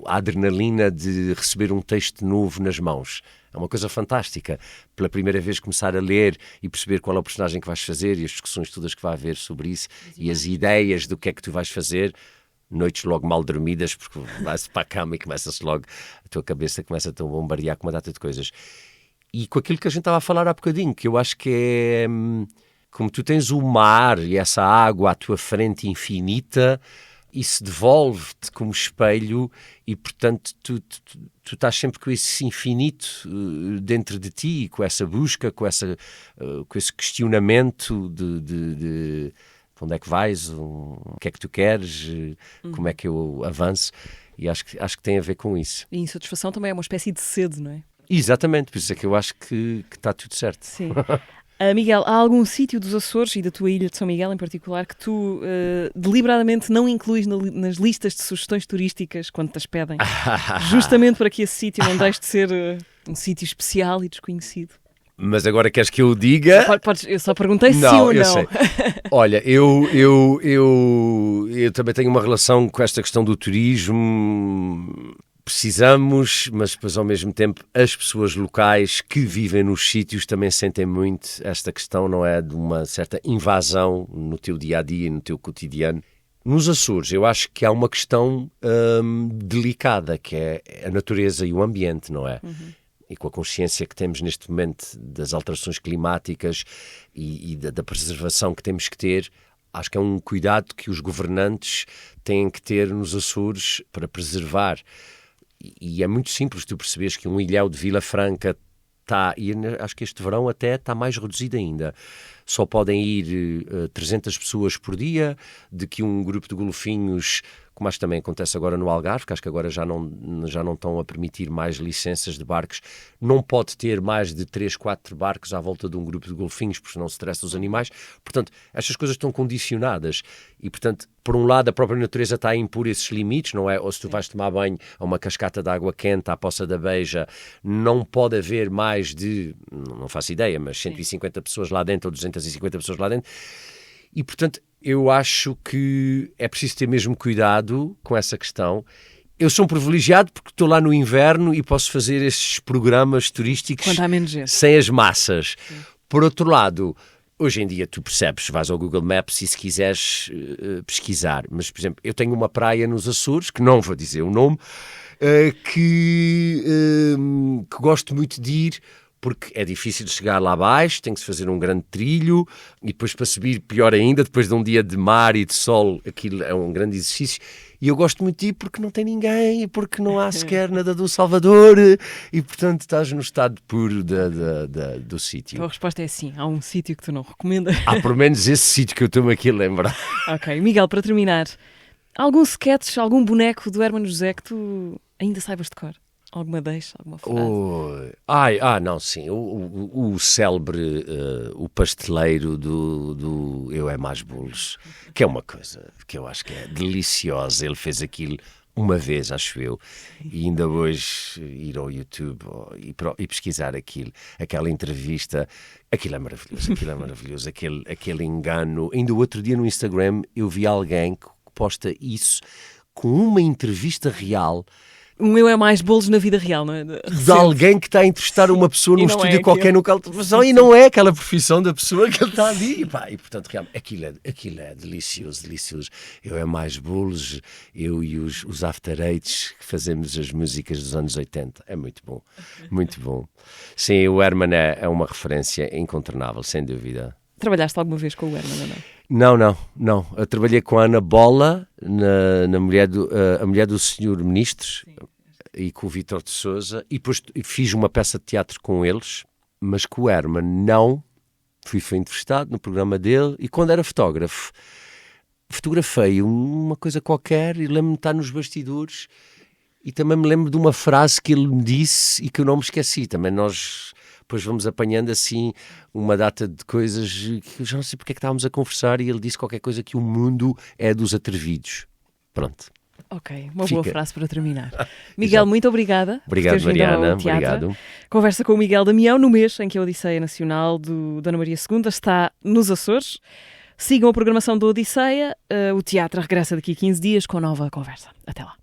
a adrenalina de receber um texto novo nas mãos. É uma coisa fantástica. Pela primeira vez começar a ler e perceber qual é o personagem que vais fazer e as discussões todas que vai haver sobre isso e as ideias do que é que tu vais fazer. Noites logo mal dormidas, porque vais para a cama e começa-se logo, a tua cabeça começa-te a bombardear com uma data de coisas. E com aquilo que a gente estava a falar há bocadinho, que eu acho que é como tu tens o mar e essa água à tua frente infinita, isso devolve-te como espelho e, portanto, tu estás sempre com esse infinito dentro de ti, com essa busca, com esse questionamento de onde é que vais, o que é que tu queres, como é que eu avanço, e acho que tem a ver com isso. E insatisfação também é uma espécie de sede, não é? Exatamente, por isso é que eu acho que está tudo certo. Sim. Miguel, há algum sítio dos Açores e da tua ilha de São Miguel em particular que tu deliberadamente não incluís nas listas de sugestões turísticas quando te as pedem? Justamente para que esse sítio não deixe de ser um sítio especial e desconhecido. Mas agora queres que eu diga? Eu só perguntei sim ou não. Sei. Olha, eu também tenho uma relação com esta questão do turismo. Precisamos, mas depois ao mesmo tempo as pessoas locais que vivem nos sítios também sentem muito esta questão, não é? De uma certa invasão no teu dia-a-dia, no teu cotidiano. Nos Açores eu acho que há uma questão delicada, que é a natureza e o ambiente, não é? E com a consciência que temos neste momento das alterações climáticas e da preservação que temos que ter, acho que é um cuidado que os governantes têm que ter nos Açores para preservar. E é muito simples tu perceberes que um ilhéu de Vila Franca está, e acho que este verão até está mais reduzido ainda. Só podem ir 300 pessoas por dia, de que um grupo de golfinhos, como acho que também acontece agora no Algarve, que acho que agora já não estão a permitir mais licenças de barcos, não pode ter mais de 3, 4 barcos à volta de um grupo de golfinhos, porque não se estressa os animais. Portanto, estas coisas estão condicionadas e, portanto, por um lado, a própria natureza está a impor esses limites, não é? Ou se tu vais tomar banho a uma cascata de água quente, à Poça da Beija, não pode haver mais de, não faço ideia, mas 150 pessoas lá dentro ou 250 pessoas lá dentro. E, portanto, eu acho que é preciso ter mesmo cuidado com essa questão. Eu sou um privilegiado porque estou lá no inverno e posso fazer esses programas turísticos quando há menos gente, sem as massas. Sim. Por outro lado, hoje em dia tu percebes, vais ao Google Maps e se quiseres pesquisar, mas, por exemplo, eu tenho uma praia nos Açores, que não vou dizer o nome, que gosto muito de ir, porque é difícil de chegar lá abaixo, tem que se fazer um grande trilho, e depois para subir, pior ainda, depois de um dia de mar e de sol, aquilo é um grande exercício, e eu gosto muito de ir porque não tem ninguém, porque não há sequer nadador Salvador, e portanto estás no estado puro do sítio. A resposta é sim, há um sítio que tu não recomendas. Há pelo menos esse sítio que eu estou-me aqui a lembrar. Ok, Miguel, para terminar, algum sketch, algum boneco do Hermano José que tu ainda saibas de cor? Alguma deixa, alguma frase? Não, sim. O célebre, o pasteleiro do Eu é Mais Bolos, que é uma coisa que eu acho que é deliciosa. Ele fez aquilo uma vez, acho eu, e ainda hoje ir ao YouTube e pesquisar aquilo, aquela entrevista, aquilo é maravilhoso, aquele engano. Ainda o outro dia no Instagram eu vi alguém que posta isso com uma entrevista real. Um Eu é Mais Bolos na vida real, não é? De alguém que está a entrevistar uma pessoa num estúdio qualquer no local de televisão e não é aquela profissão da pessoa que ele está ali. E portanto, realmente, aquilo é delicioso. Eu é Mais Bolos, eu e os After Eights que fazemos as músicas dos anos 80. É muito bom, muito bom. Sim, o Herman é uma referência incontornável, sem dúvida. Trabalhaste alguma vez com o Herman ou não? Não. Eu trabalhei com a Ana Bola, a mulher do Senhor Ministro, e com o Vítor de Sousa, e depois fiz uma peça de teatro com eles, mas com o Herman não Fui entrevistado no programa dele e quando era fotógrafo, fotografei uma coisa qualquer e lembro-me de estar nos bastidores e também me lembro de uma frase que ele me disse e que eu não me esqueci. Também nós depois vamos apanhando assim uma data de coisas que eu já não sei porque é que estávamos a conversar e ele disse qualquer coisa que o mundo é dos atrevidos. Pronto. Ok, uma boa frase para terminar. Miguel, Exato. muito obrigada. Obrigado, Mariana. Obrigado. Conversa com o Miguel Damião no mês em que a Odisseia Nacional do Dona Maria II está nos Açores. Sigam a programação da Odisseia. O teatro regressa daqui a 15 dias com nova conversa. Até lá.